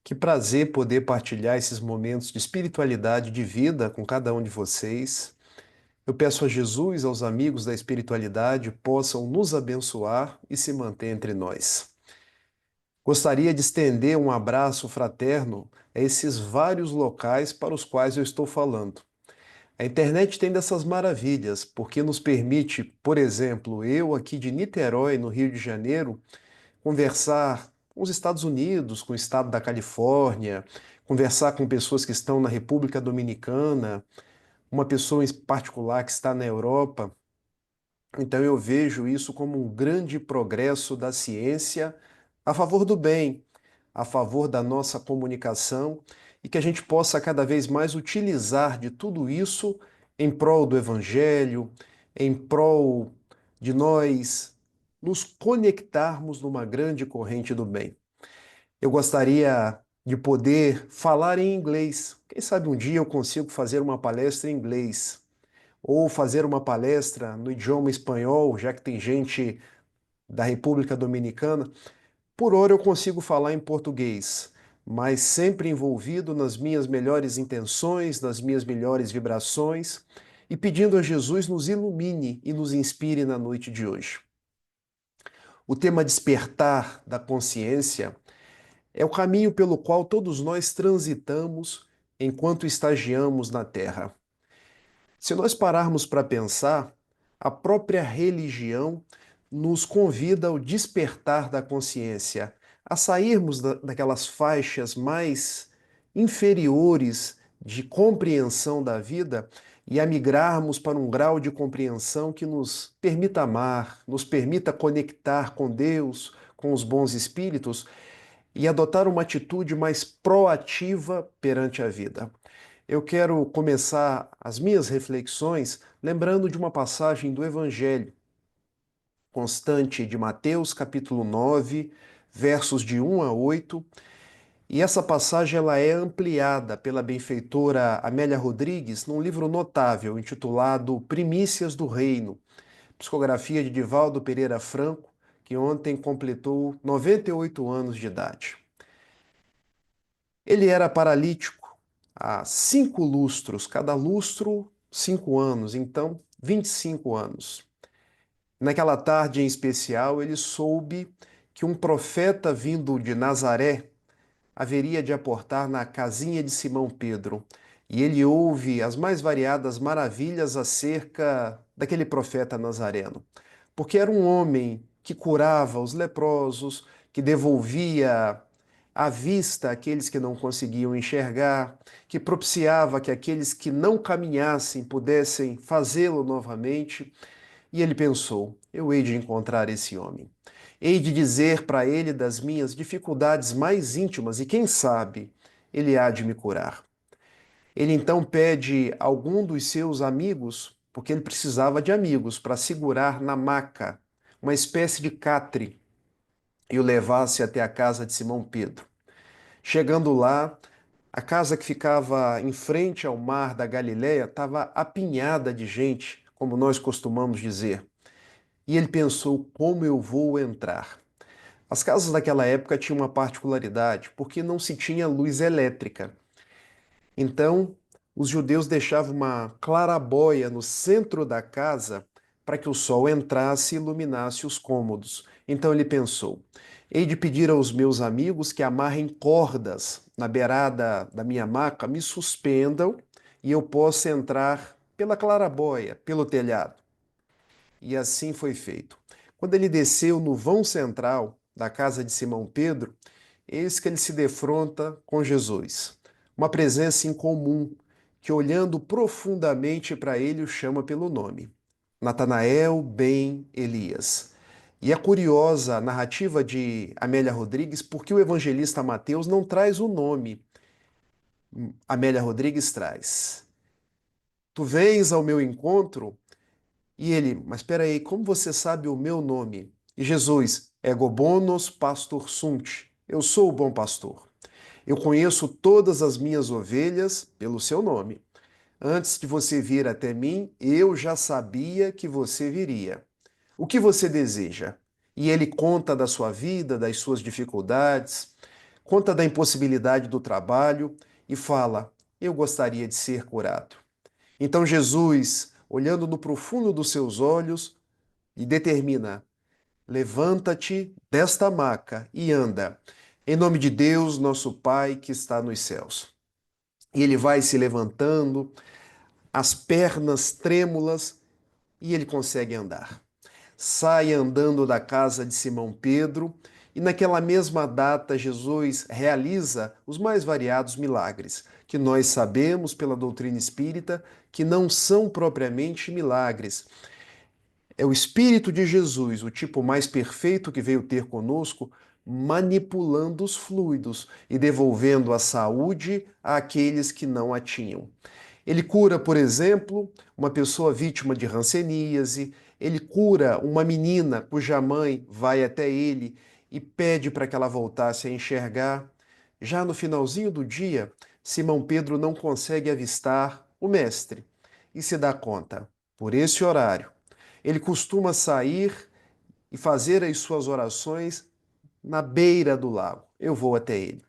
Que prazer poder partilhar esses momentos de espiritualidade, de vida com cada um de vocês. Eu peço a Jesus, aos amigos da espiritualidade, possam nos abençoar e se manter entre nós. Gostaria de estender um abraço fraterno a esses vários locais para os quais eu estou falando. A internet tem dessas maravilhas, porque nos permite, por exemplo, eu aqui de Niterói, no Rio de Janeiro, conversar com os Estados Unidos, com o estado da Califórnia, conversar com pessoas que estão na República Dominicana, uma pessoa em particular que está na Europa. Então eu vejo isso como um grande progresso da ciência a favor do bem, a favor da nossa comunicação e que a gente possa cada vez mais utilizar de tudo isso em prol do Evangelho, em prol de nós nos conectarmos numa grande corrente do bem. Eu gostaria de poder falar em inglês. Quem sabe um dia eu consigo fazer uma palestra em inglês ou fazer uma palestra no idioma espanhol, já que tem gente da República Dominicana. Por hora eu consigo falar em português, mas sempre envolvido nas minhas melhores intenções, nas minhas melhores vibrações e pedindo a Jesus nos ilumine e nos inspire na noite de hoje. O tema despertar da consciência é o caminho pelo qual todos nós transitamos enquanto estagiamos na Terra. Se nós pararmos para pensar, a própria religião nos convida ao despertar da consciência, a sairmos daquelas faixas mais inferiores de compreensão da vida e a migrarmos para um grau de compreensão que nos permita amar, nos permita conectar com Deus, com os bons espíritos e adotar uma atitude mais proativa perante a vida. Eu quero começar as minhas reflexões lembrando de uma passagem do Evangelho constante de Mateus, capítulo 9, versos de 1 a 8. E essa passagem ela é ampliada pela benfeitora Amélia Rodrigues num livro notável intitulado Primícias do Reino, psicografia de Divaldo Pereira Franco, que ontem completou 98 anos de idade. Ele era paralítico há 5 lustros, cada lustro 5 anos, então 25 anos. Naquela tarde em especial, ele soube que um profeta vindo de Nazaré haveria de aportar na casinha de Simão Pedro. E ele ouve as mais variadas maravilhas acerca daquele profeta nazareno. Porque era um homem que curava os leprosos, que devolvia a vista àqueles que não conseguiam enxergar, que propiciava que aqueles que não caminhassem pudessem fazê-lo novamente. E ele pensou: eu hei de encontrar esse homem. Hei de dizer para ele das minhas dificuldades mais íntimas e, quem sabe, ele há de me curar. Ele então pede a algum dos seus amigos, porque ele precisava de amigos, para segurar na maca, uma espécie de catre, e o levasse até a casa de Simão Pedro. Chegando lá, a casa que ficava em frente ao mar da Galileia estava apinhada de gente, como nós costumamos dizer. E ele pensou: como eu vou entrar? As casas daquela época tinham uma particularidade, porque não se tinha luz elétrica. Então, os judeus deixavam uma clarabóia no centro da casa para que o sol entrasse e iluminasse os cômodos. Então ele pensou: hei de pedir aos meus amigos que amarrem cordas na beirada da minha maca, me suspendam e eu possa entrar pela clarabóia, pelo telhado. E assim foi feito. Quando ele desceu no vão central da casa de Simão Pedro, eis que ele se defronta com Jesus. Uma presença incomum, que olhando profundamente para ele o chama pelo nome. Natanael ben Elias. E é curiosa a narrativa de Amélia Rodrigues, porque o evangelista Mateus não traz o nome. Amélia Rodrigues traz: tu vens ao meu encontro. E ele: mas espera aí, como você sabe o meu nome? E Jesus: ego bonos pastor sunt. Eu sou o bom pastor. Eu conheço todas as minhas ovelhas pelo seu nome. Antes de você vir até mim, eu já sabia que você viria. O que você deseja? E ele conta da sua vida, das suas dificuldades, conta da impossibilidade do trabalho e fala: Eu gostaria de ser curado. Então Jesus, olhando no profundo dos seus olhos, lhe determina: Levanta-te desta maca e anda, em nome de Deus, nosso Pai que está nos céus. E ele vai se levantando, as pernas trêmulas, e ele consegue andar. Sai andando da casa de Simão Pedro, e naquela mesma data Jesus realiza os mais variados milagres, que nós sabemos pela doutrina espírita que não são propriamente milagres. É o Espírito de Jesus, o tipo mais perfeito que veio ter conosco, manipulando os fluidos e devolvendo a saúde àqueles que não a tinham. Ele cura, por exemplo, uma pessoa vítima de hanseníase, ele cura uma menina cuja mãe vai até ele e pede para que ela voltasse a enxergar. Já no finalzinho do dia, Simão Pedro não consegue avistar o mestre e se dá conta, por esse horário, ele costuma sair e fazer as suas orações na beira do lago. Eu vou até ele.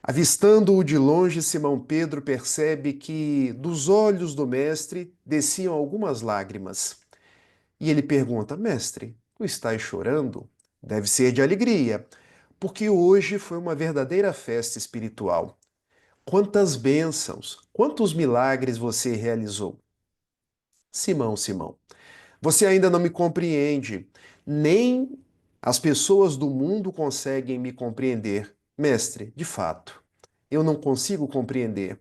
Avistando-o de longe, Simão Pedro percebe que dos olhos do mestre desciam algumas lágrimas. E ele pergunta: Mestre, tu estás chorando? Deve ser de alegria, porque hoje foi uma verdadeira festa espiritual. Quantas bênçãos, quantos milagres você realizou? Simão, Simão, você ainda não me compreende, nem as pessoas do mundo conseguem me compreender. Mestre, de fato, eu não consigo compreender.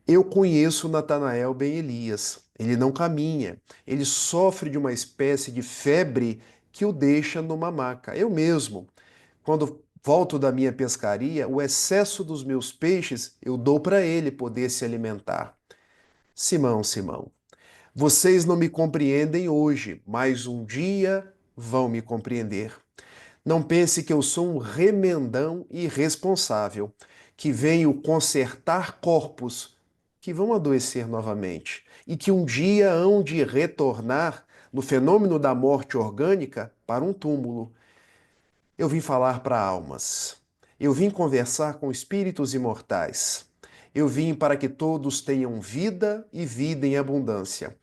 Eu conheço Natanael ben Elias. Ele não caminha, ele sofre de uma espécie de febre que o deixa numa maca. Eu mesmo, quando volto da minha pescaria, o excesso dos meus peixes eu dou para ele poder se alimentar. Simão, Simão, vocês não me compreendem hoje, mas um dia vão me compreender. Não pense que eu sou um remendão irresponsável, que venho consertar corpos que vão adoecer novamente e que um dia hão de retornar no fenômeno da morte orgânica para um túmulo. Eu vim falar para almas. Eu vim conversar com espíritos imortais. Eu vim para que todos tenham vida e vida em abundância.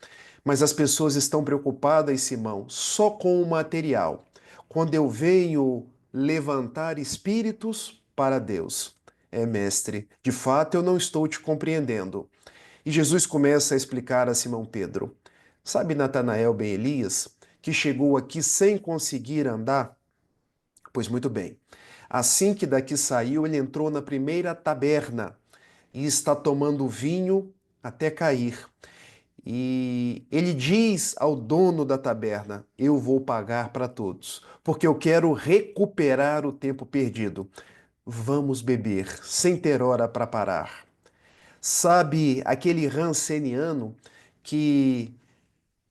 Mas as pessoas estão preocupadas, Simão, só com o material. Quando eu venho levantar espíritos para Deus. Mestre, de fato eu não estou te compreendendo. E Jesus começa a explicar a Simão Pedro. Sabe Natanael ben Elias, que chegou aqui sem conseguir andar? Pois muito bem. Assim que daqui saiu, ele entrou na primeira taberna e está tomando vinho até cair. E ele diz ao dono da taberna: Eu vou pagar para todos, porque eu quero recuperar o tempo perdido. Vamos beber, sem ter hora para parar. Sabe aquele ranceniano que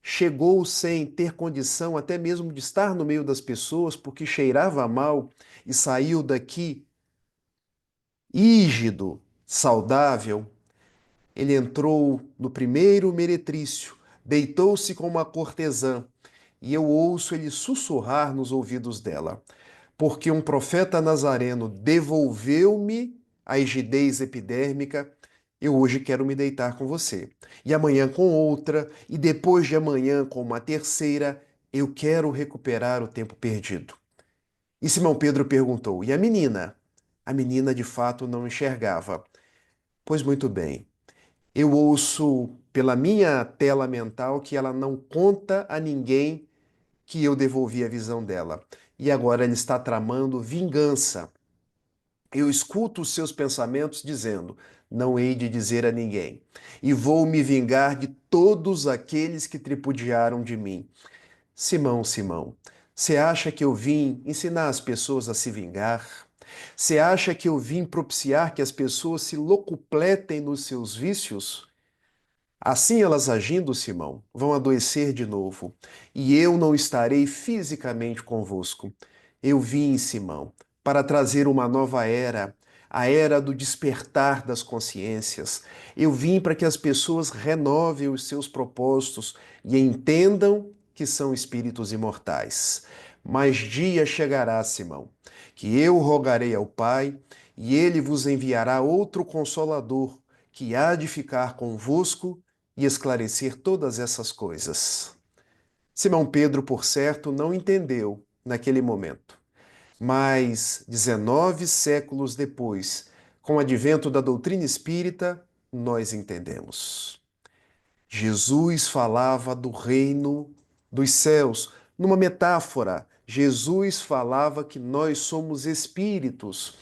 chegou sem ter condição até mesmo de estar no meio das pessoas porque cheirava mal e saiu daqui ígido, saudável? Ele entrou no primeiro meretrício, deitou-se com uma cortesã, e eu ouço ele sussurrar nos ouvidos dela: Porque um profeta nazareno devolveu-me a rigidez epidérmica, eu hoje quero me deitar com você. E amanhã com outra, e depois de amanhã com uma terceira, eu quero recuperar o tempo perdido. E Simão Pedro perguntou: E a menina? A menina de fato não enxergava. Pois muito bem. Eu ouço pela minha tela mental que ela não conta a ninguém que eu devolvi a visão dela. E agora ela está tramando vingança. Eu escuto os seus pensamentos dizendo: Não hei de dizer a ninguém, e vou me vingar de todos aqueles que tripudiaram de mim. Simão, Simão, você acha que eu vim ensinar as pessoas a se vingar? Você acha que eu vim propiciar que as pessoas se locupletem nos seus vícios? Assim elas agindo, Simão, vão adoecer de novo, e eu não estarei fisicamente convosco. Eu vim, Simão, para trazer uma nova era, a era do despertar das consciências. Eu vim para que as pessoas renovem os seus propósitos e entendam que são espíritos imortais. Mas dia chegará, Simão, que eu rogarei ao Pai, e ele vos enviará outro consolador, que há de ficar convosco e esclarecer todas essas coisas. Simão Pedro, por certo, não entendeu naquele momento. Mas 19 séculos depois, com o advento da doutrina espírita, nós entendemos. Jesus falava do reino dos céus. Numa metáfora, Jesus falava que nós somos espíritos,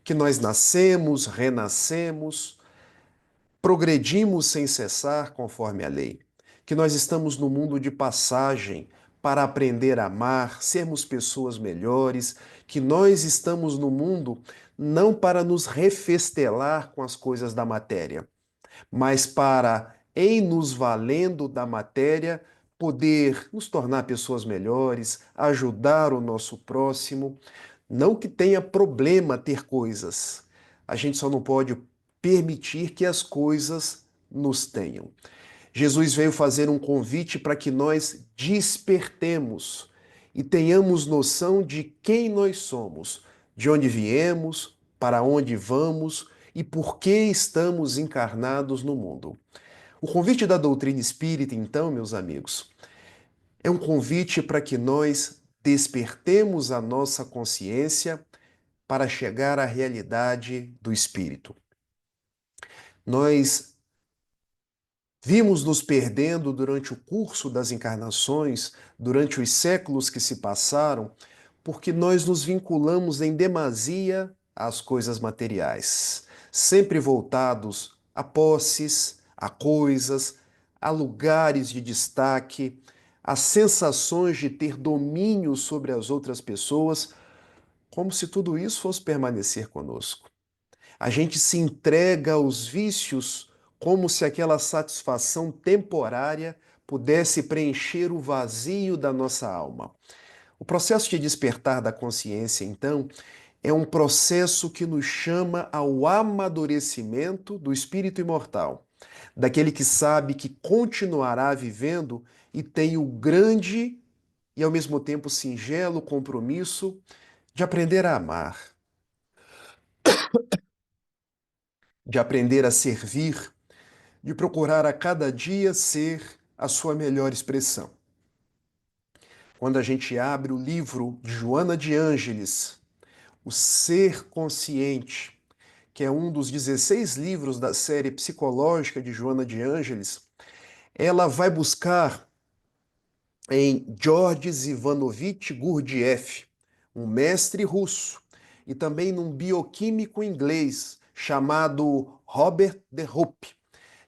que nós nascemos, renascemos, progredimos sem cessar conforme a lei, que nós estamos no mundo de passagem para aprender a amar, sermos pessoas melhores, que nós estamos no mundo não para nos refestelar com as coisas da matéria, mas para, em nos valendo da matéria, poder nos tornar pessoas melhores, ajudar o nosso próximo. Não que tenha problema ter coisas, a gente só não pode permitir que as coisas nos tenham. Jesus veio fazer um convite para que nós despertemos e tenhamos noção de quem nós somos, de onde viemos, para onde vamos e por que estamos encarnados no mundo. O convite da doutrina espírita, então, meus amigos, é um convite para que nós despertemos a nossa consciência para chegar à realidade do espírito. Nós vimos nos perdendo durante o curso das encarnações, durante os séculos que se passaram, porque nós nos vinculamos em demasia às coisas materiais, sempre voltados a posses, a coisas, a lugares de destaque, a sensações de ter domínio sobre as outras pessoas, como se tudo isso fosse permanecer conosco. A gente se entrega aos vícios como se aquela satisfação temporária pudesse preencher o vazio da nossa alma. O processo de despertar da consciência, então, é um processo que nos chama ao amadurecimento do espírito imortal, daquele que sabe que continuará vivendo e tem o grande e ao mesmo tempo singelo compromisso de aprender a amar, de aprender a servir, de procurar a cada dia ser a sua melhor expressão. Quando a gente abre o livro de Joana de Ângeles, O Ser Consciente, que é um dos 16 livros da série psicológica de Joana de Ângeles, ela vai buscar em Georges Ivanovich Gurdjieff, um mestre russo, e também num bioquímico inglês chamado Robert de Hoop.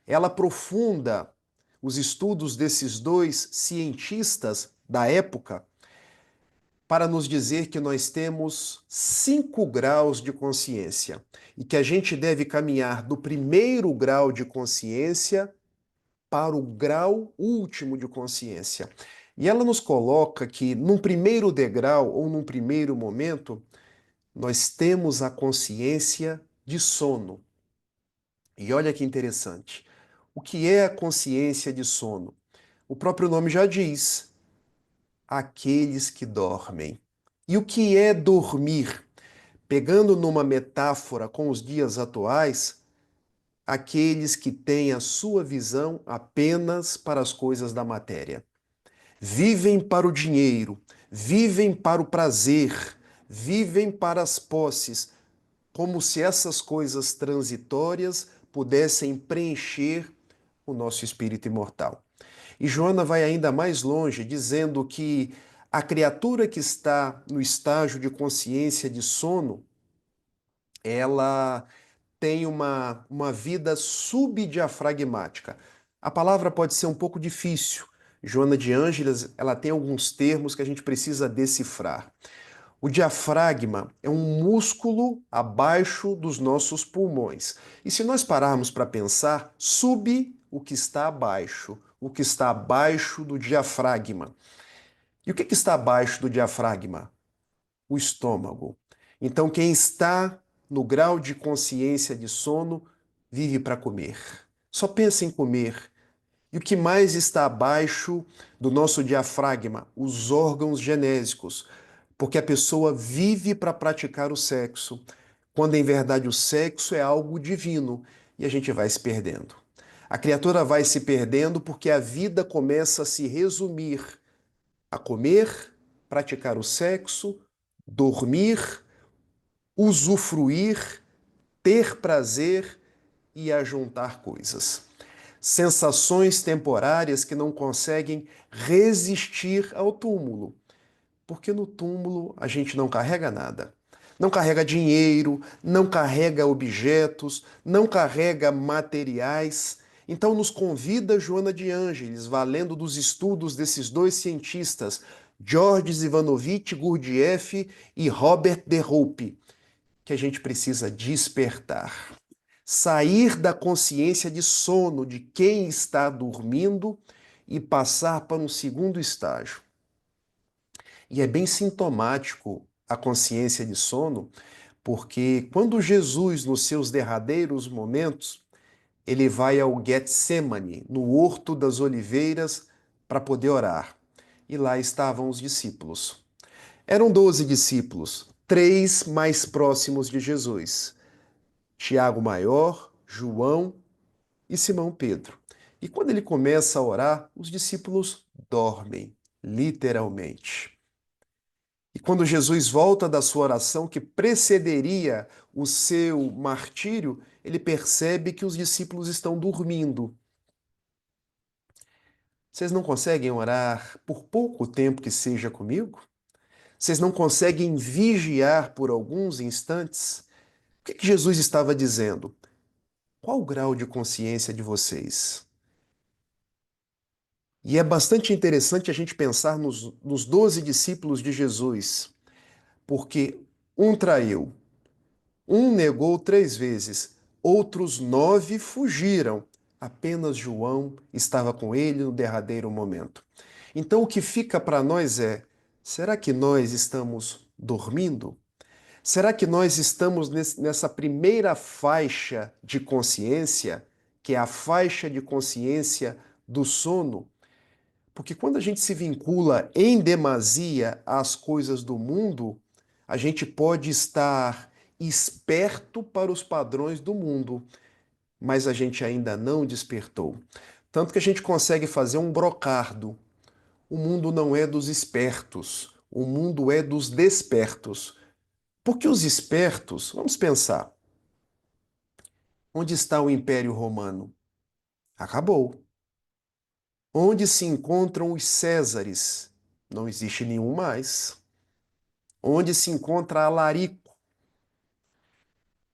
Ela aprofunda os estudos desses dois cientistas da época para nos dizer que nós temos 5 graus de consciência e que a gente deve caminhar do primeiro grau de consciência para o grau último de consciência. E ela nos coloca que num primeiro degrau ou num primeiro momento, nós temos a consciência de sono. E olha que interessante. O que é a consciência de sono? O próprio nome já diz: aqueles que dormem. E o que é dormir? Pegando numa metáfora com os dias atuais, aqueles que têm a sua visão apenas para as coisas da matéria. Vivem para o dinheiro, vivem para o prazer, vivem para as posses, como se essas coisas transitórias pudessem preencher o nosso espírito imortal. E Joana vai ainda mais longe, dizendo que a criatura que está no estágio de consciência de sono, ela tem uma vida subdiafragmática. A palavra pode ser um pouco difícil. Joana de Ângeles, ela tem alguns termos que a gente precisa decifrar. O diafragma é um músculo abaixo dos nossos pulmões. E se nós pararmos para pensar, sub o que está abaixo, o que está abaixo do diafragma. E o que está abaixo do diafragma? O estômago. Então, quem está no grau de consciência de sono vive para comer. Só pensa em comer. E o que mais está abaixo do nosso diafragma? Os órgãos genésicos. porque a pessoa vive para praticar o sexo, quando em verdade o sexo é algo divino e a gente vai se perdendo. A criatura vai se perdendo porque a vida começa a se resumir a comer, praticar o sexo, dormir, usufruir, ter prazer e ajuntar coisas. Sensações temporárias que não conseguem resistir ao túmulo, porque no túmulo a gente não carrega nada. Não carrega dinheiro, não carrega objetos, não carrega materiais. Então nos convida Joana de Ângeles, valendo dos estudos desses dois cientistas, Georges Ivanovich Gurdjieff e Robert de Hope, que a gente precisa despertar. Sair da consciência de sono de quem está dormindo e passar para um segundo estágio. E é bem sintomático a consciência de sono, porque quando Jesus, nos seus derradeiros momentos, ele vai ao Getsemane, no Horto das Oliveiras, para poder orar. E lá estavam os discípulos. Eram 12 discípulos, três mais próximos de Jesus: Tiago Maior, João e Simão Pedro. E quando ele começa a orar, os discípulos dormem, literalmente. E quando Jesus volta da sua oração, que precederia o seu martírio, ele percebe que os discípulos estão dormindo. Vocês não conseguem orar por pouco tempo que seja comigo? Vocês não conseguem vigiar por alguns instantes? O que Jesus estava dizendo? Qual o grau de consciência de vocês? E é bastante interessante a gente pensar nos 12 discípulos de Jesus, porque um traiu, um negou 3 vezes, outros 9 fugiram. Apenas João estava com ele no derradeiro momento. Então o que fica para nós é: será que nós estamos dormindo? Será que nós estamos nessa primeira faixa de consciência, que é a faixa de consciência do sono? Porque quando a gente se vincula em demasia às coisas do mundo, a gente pode estar esperto para os padrões do mundo, mas a gente ainda não despertou. Tanto que a gente consegue fazer um brocardo. O mundo não é dos espertos, o mundo é dos despertos. Porque os espertos, vamos pensar, onde está o Império Romano? Acabou. Onde se encontram os Césares? Não existe nenhum mais. Onde se encontra Alarico,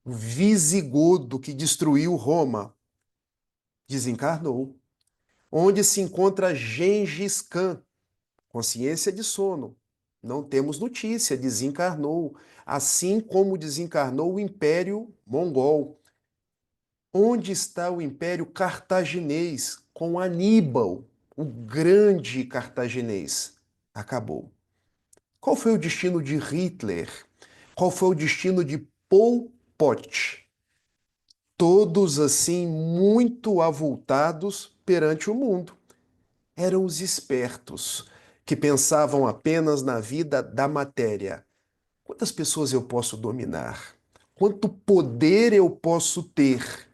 o visigodo que destruiu Roma? Desencarnou. Onde se enconra Gengis Khan? Consciência de sono. Não temos notícia, desencarnou. Assim como desencarnou o Império Mongol. Onde está o Império Cartaginês com Aníbal, o grande cartaginês? Acabou. Qual foi o destino de Hitler? Qual foi o destino de Pol Pot? Todos assim muito avultados perante o mundo. Eram os espertos que pensavam apenas na vida da matéria. Quantas pessoas eu posso dominar? Quanto poder eu posso ter?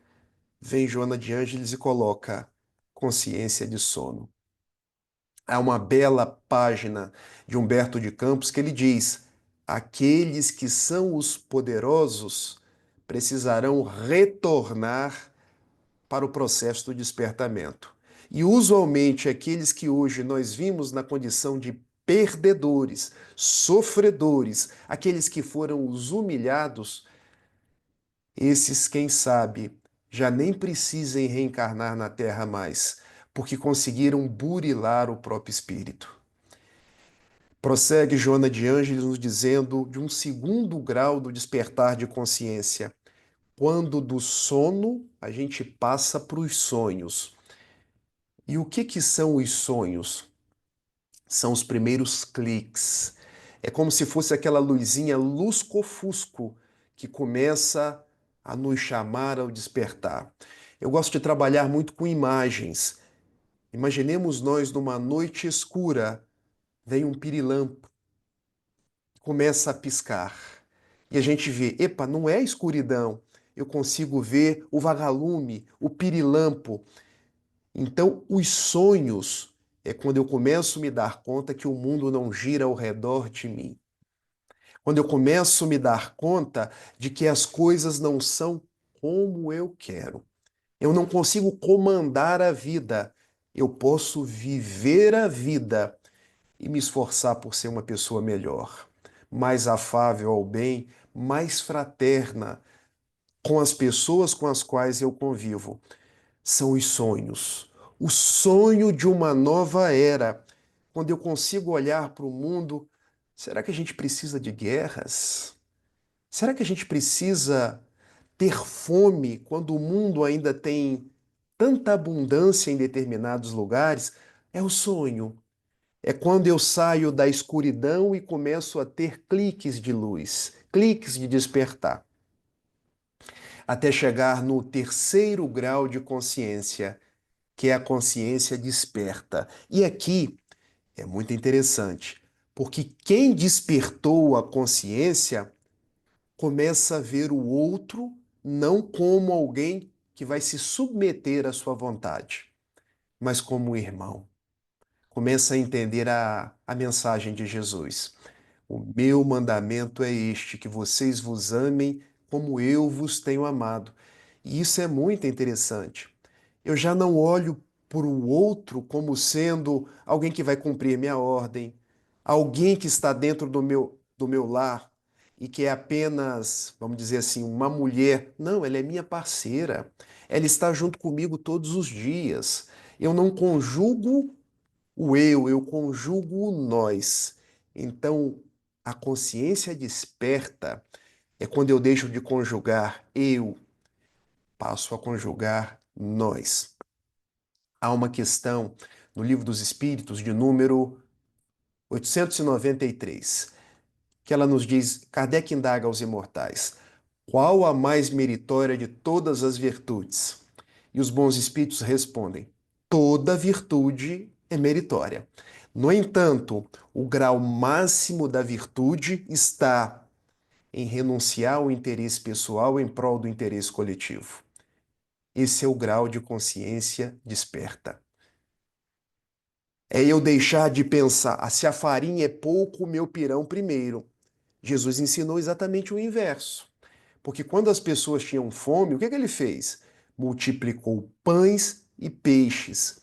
Vem Joana de Ângeles e coloca consciência de sono. Há uma bela página de Humberto de Campos que ele diz: aqueles que são os poderosos precisarão retornar para o processo do despertamento. E usualmente aqueles que hoje nós vimos na condição de perdedores, sofredores, aqueles que foram os humilhados, esses, quem sabe, já nem precisem reencarnar na Terra mais, porque conseguiram burilar o próprio espírito. Prossegue Joana de Ângeles nos dizendo de um segundo grau do despertar de consciência, quando do sono a gente passa para os sonhos. E o que são os sonhos? São os primeiros cliques. É como se fosse aquela luzinha lusco-fusco que começa a nos chamar ao despertar. Eu gosto de trabalhar muito com imagens. Imaginemos nós numa noite escura, vem um pirilampo. começa a piscar. E a gente vê, epa, não é escuridão. Eu consigo ver o vagalume, o pirilampo. Então, os sonhos é quando eu começo a me dar conta que o mundo não gira ao redor de mim. Quando eu começo a me dar conta de que as coisas não são como eu quero. Eu não consigo comandar a vida. Eu posso viver a vida e me esforçar por ser uma pessoa melhor, mais afável ao bem, mais fraterna com as pessoas com as quais eu convivo. São os sonhos. O sonho de uma nova era. Quando eu consigo olhar para o mundo, será que a gente precisa de guerras? Será que a gente precisa ter fome quando o mundo ainda tem tanta abundância em determinados lugares? É o sonho. É quando eu saio da escuridão e começo a ter cliques de luz, cliques de despertar, até chegar no terceiro grau de consciência, que é a consciência desperta. E aqui é muito interessante, porque quem despertou a consciência começa a ver o outro não como alguém que vai se submeter à sua vontade, mas como um irmão. Começa a entender a mensagem de Jesus. O meu mandamento é este, que vocês vos amem como eu vos tenho amado. E isso é muito interessante. Eu já não olho para o outro como sendo alguém que vai cumprir minha ordem, alguém que está dentro do meu lar e que é apenas, vamos dizer assim, uma mulher. Não, ela é minha parceira. Ela está junto comigo todos os dias. Eu não conjugo o eu conjugo o nós. Então, a consciência desperta é quando eu deixo de conjugar eu, passo a conjugar nós. Há uma questão no Livro dos Espíritos, de número 893, que ela nos diz, Kardec indaga aos imortais, qual a mais meritória de todas as virtudes? E os bons espíritos respondem, toda virtude é meritória. No entanto, o grau máximo da virtude está em renunciar ao interesse pessoal em prol do interesse coletivo. Esse é o grau de consciência desperta. É eu deixar de pensar, se a farinha é pouco, o meu pirão primeiro. Jesus ensinou exatamente o inverso. Porque quando as pessoas tinham fome, o que ele fez? Multiplicou pães e peixes.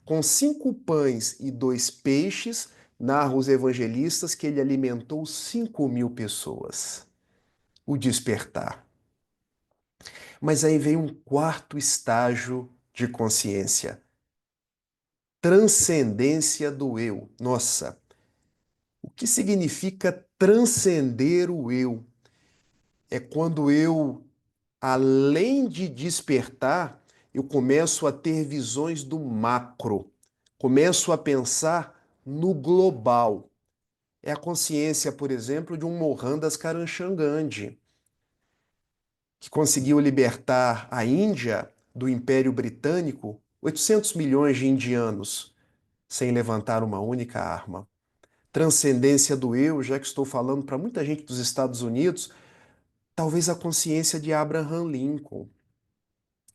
Com 5 pães e 2 peixes, narram os evangelistas que ele alimentou 5.000 pessoas. O despertar. Mas aí vem um quarto estágio de consciência. Transcendência do eu. Nossa, o que significa transcender o eu? É quando eu, além de despertar, eu começo a ter visões do macro, começo a pensar no global. É a consciência, por exemplo, de um Mohandas Karamchand Gandhi, que conseguiu libertar a Índia do Império Britânico, 800 milhões de indianos, sem levantar uma única arma. Transcendência do eu, já que estou falando para muita gente dos Estados Unidos, talvez a consciência de Abraham Lincoln,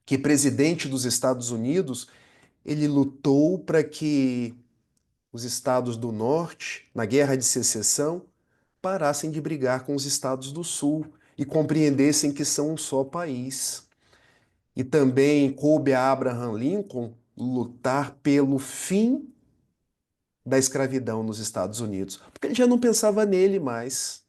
que presidente dos Estados Unidos, ele lutou para que os estados do norte, na Guerra de Secessão, parassem de brigar com os estados do sul e compreendessem que são um só país. E também coube a Abraham Lincoln lutar pelo fim da escravidão nos Estados Unidos, porque ele já não pensava nele mais.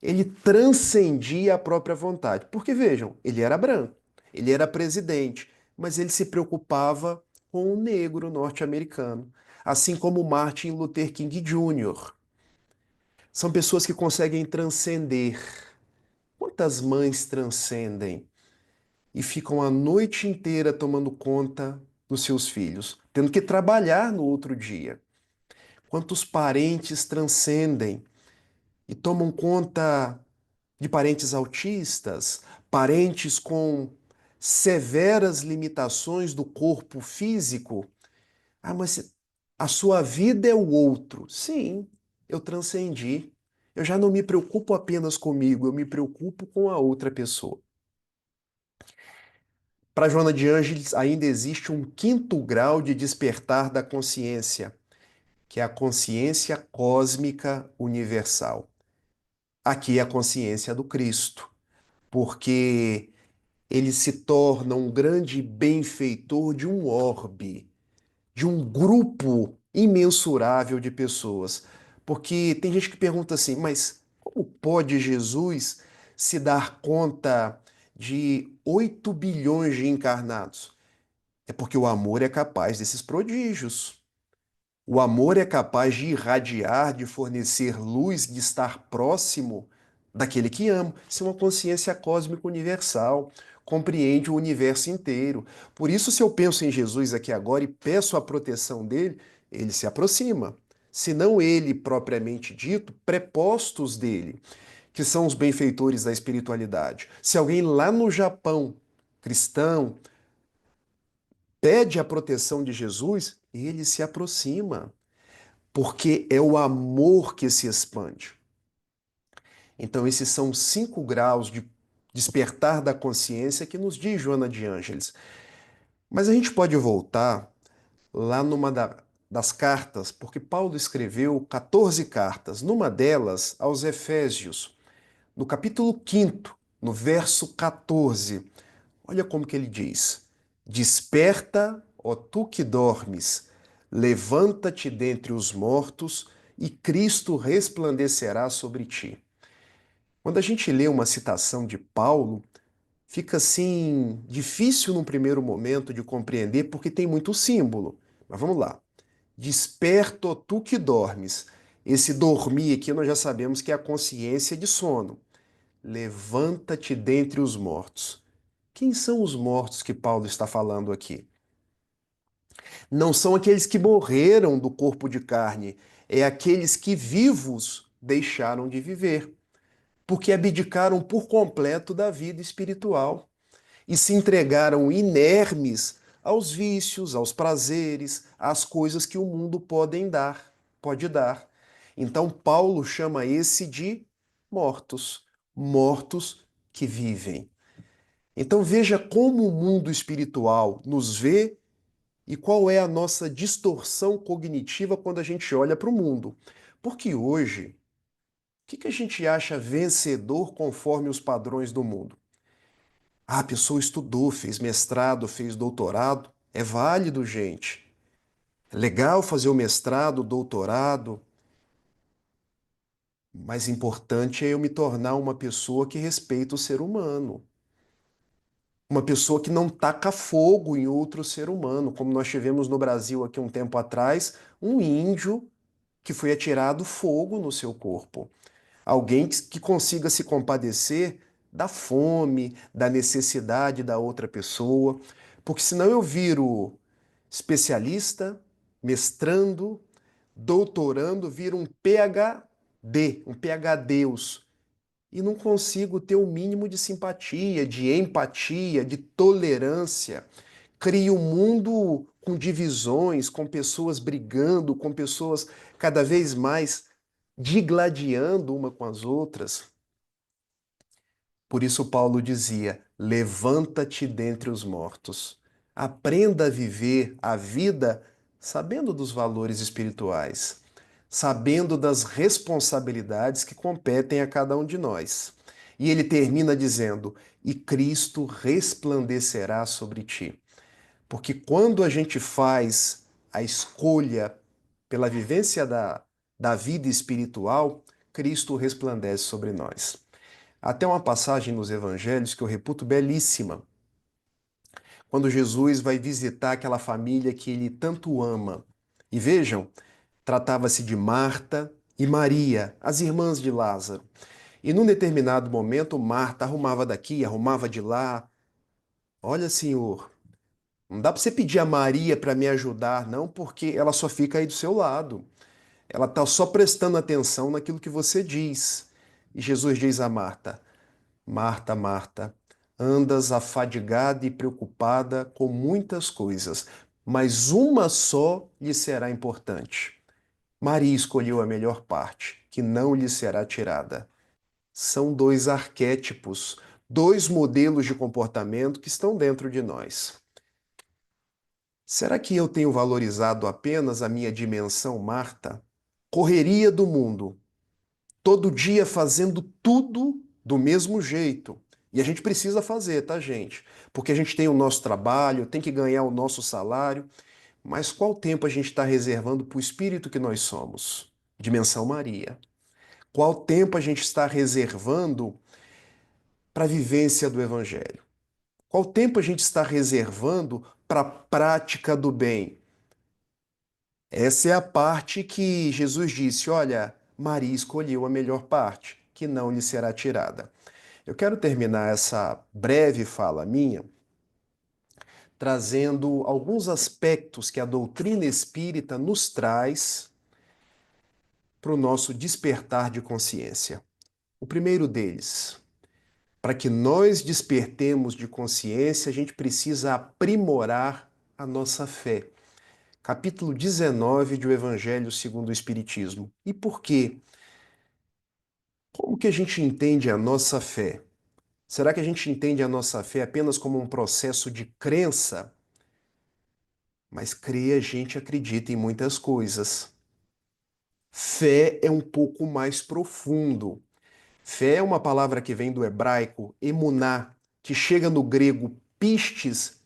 Ele transcendia a própria vontade. Porque vejam, ele era branco, ele era presidente, mas ele se preocupava com o negro norte-americano, assim como Martin Luther King Jr. São pessoas que conseguem transcender. Quantas mães transcendem e ficam a noite inteira tomando conta dos seus filhos, tendo que trabalhar no outro dia? Quantos parentes transcendem e tomam conta de parentes autistas, parentes com severas limitações do corpo físico? Ah, mas a sua vida é o outro. Sim, eu transcendi. eu já não me preocupo apenas comigo, eu me preocupo com a outra pessoa. Para Joana de Ângeles, ainda existe um quinto grau de despertar da consciência, que é a consciência cósmica universal. Aqui é a consciência do Cristo, porque ele se torna um grande benfeitor de um orbe, de um grupo imensurável de pessoas. Porque tem gente que pergunta assim, mas como pode Jesus se dar conta de 8 bilhões de encarnados? É porque o amor é capaz desses prodígios. O amor é capaz de irradiar, de fornecer luz, de estar próximo daquele que ama. Isso é uma consciência cósmica universal, compreende o universo inteiro. Por isso, se eu penso em Jesus aqui agora e peço a proteção dele, ele se aproxima. Se não ele propriamente dito, prepostos dele, que são os benfeitores da espiritualidade. Se alguém lá no Japão, cristão, pede a proteção de Jesus, ele se aproxima porque é o amor que se expande. Então, esses são 5 graus de despertar da consciência que nos diz Joana de Ângeles. Mas a gente pode voltar lá das cartas, porque Paulo escreveu 14 cartas, numa delas aos Efésios, no capítulo 5, no verso 14. Olha como que ele diz: Desperta, ó tu que dormes, levanta-te dentre os mortos, e Cristo resplandecerá sobre ti. Quando a gente lê uma citação de Paulo, fica assim difícil num primeiro momento de compreender porque tem muito símbolo. Mas vamos lá. Desperta, ó tu que dormes. Esse dormir aqui nós já sabemos que é a consciência de sono. Levanta-te dentre os mortos. Quem são os mortos que Paulo está falando aqui? Não são aqueles que morreram do corpo de carne, é aqueles que vivos deixaram de viver, porque abdicaram por completo da vida espiritual e se entregaram inermes aos vícios, aos prazeres, às coisas que o mundo pode dar. Então Paulo chama esse de mortos, mortos que vivem. Então veja como o mundo espiritual nos vê e qual é a nossa distorção cognitiva quando a gente olha para o mundo. Porque hoje, o que a gente acha vencedor conforme os padrões do mundo? Ah, a pessoa estudou, fez mestrado, fez doutorado. É válido, gente. É legal fazer o mestrado, o doutorado. Mas importante é eu me tornar uma pessoa que respeita o ser humano. Uma pessoa que não taca fogo em outro ser humano, como nós tivemos no Brasil aqui um tempo atrás, um índio que foi atirado fogo no seu corpo. Alguém que consiga se compadecer da fome, da necessidade da outra pessoa, porque senão eu viro especialista, mestrando, doutorando, viro um PhD, um PhDeus, e não consigo ter o mínimo de simpatia, de empatia, de tolerância. Crio um mundo com divisões, com pessoas brigando, com pessoas cada vez mais digladiando uma com as outras. Por isso Paulo dizia: levanta-te dentre os mortos. Aprenda a viver a vida sabendo dos valores espirituais, sabendo das responsabilidades que competem a cada um de nós. E ele termina dizendo: e Cristo resplandecerá sobre ti. Porque quando a gente faz a escolha pela vivência da vida espiritual, Cristo resplandece sobre nós. Até uma passagem nos evangelhos que eu reputo belíssima, quando Jesus vai visitar aquela família que ele tanto ama. E vejam, tratava-se de Marta e Maria, as irmãs de Lázaro. E num determinado momento, Marta arrumava daqui, arrumava de lá. Olha, Senhor, não dá para você pedir a Maria para me ajudar, não, porque ela só fica aí do seu lado. Ela está só prestando atenção naquilo que você diz. E Jesus diz a Marta: Marta, Marta, andas afadigada e preocupada com muitas coisas, mas uma só lhe será importante. Maria escolheu a melhor parte, que não lhe será tirada. São dois arquétipos, dois modelos de comportamento que estão dentro de nós. Será que eu tenho valorizado apenas a minha dimensão Marta? Correria do mundo, todo dia fazendo tudo do mesmo jeito. E a gente precisa fazer, tá, gente? Porque a gente tem o nosso trabalho, tem que ganhar o nosso salário. Mas qual tempo a gente está reservando para o espírito que nós somos? Dimensão Maria. Qual tempo a gente está reservando para a vivência do Evangelho? Qual tempo a gente está reservando para a prática do bem? Essa é a parte que Jesus disse: olha, Maria escolheu a melhor parte, que não lhe será tirada. Eu quero terminar essa breve fala minha trazendo alguns aspectos que a doutrina espírita nos traz para o nosso despertar de consciência. O primeiro deles, para que nós despertemos de consciência, a gente precisa aprimorar a nossa fé. Capítulo 19 do Evangelho segundo o Espiritismo. E por quê? Como que a gente entende a nossa fé? Será que a gente entende a nossa fé apenas como um processo de crença? Mas crer, a gente acredita em muitas coisas. Fé é um pouco mais profundo. Fé é uma palavra que vem do hebraico emuná, que chega no grego pistes,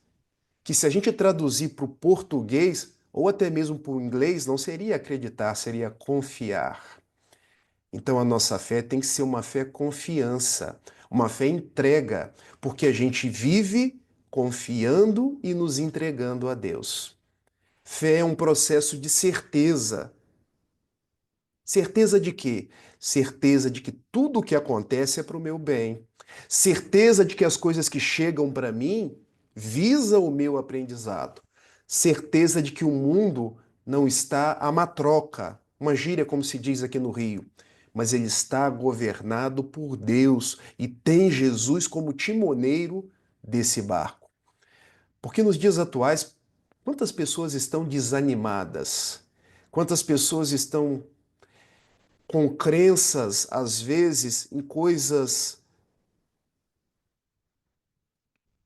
que se a gente traduzir para o português, ou até mesmo para o inglês, não seria acreditar, seria confiar. Então a nossa fé tem que ser uma fé confiança, uma fé entrega, porque a gente vive confiando e nos entregando a Deus. Fé é um processo de certeza. Certeza de quê? Certeza de que tudo o que acontece é para o meu bem. Certeza de que as coisas que chegam para mim visam o meu aprendizado. Certeza de que o mundo não está à matroca, uma gíria como se diz aqui no Rio, mas ele está governado por Deus e tem Jesus como timoneiro desse barco. Porque nos dias atuais, quantas pessoas estão desanimadas? Quantas pessoas estão com crenças, às vezes, em coisas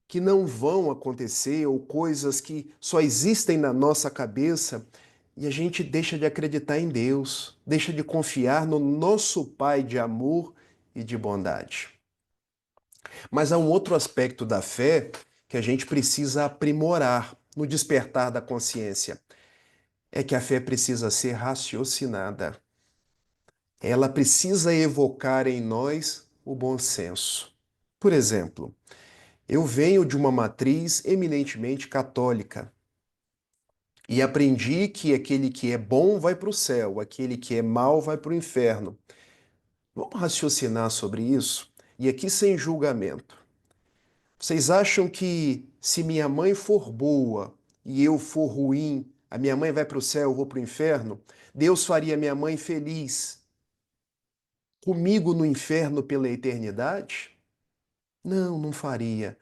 que não vão acontecer ou coisas que só existem na nossa cabeça e a gente deixa de acreditar em Deus, deixa de confiar no nosso Pai de amor e de bondade. Mas há um outro aspecto da fé que a gente precisa aprimorar no despertar da consciência. É que a fé precisa ser raciocinada. Ela precisa evocar em nós o bom senso. Por exemplo, eu venho de uma matriz eminentemente católica e aprendi que aquele que é bom vai para o céu, aquele que é mau vai para o inferno. Vamos raciocinar sobre isso? E aqui sem julgamento. Vocês acham que se minha mãe for boa e eu for ruim, a minha mãe vai para o céu, eu vou para o inferno? Deus faria minha mãe feliz comigo no inferno pela eternidade? Não, não faria.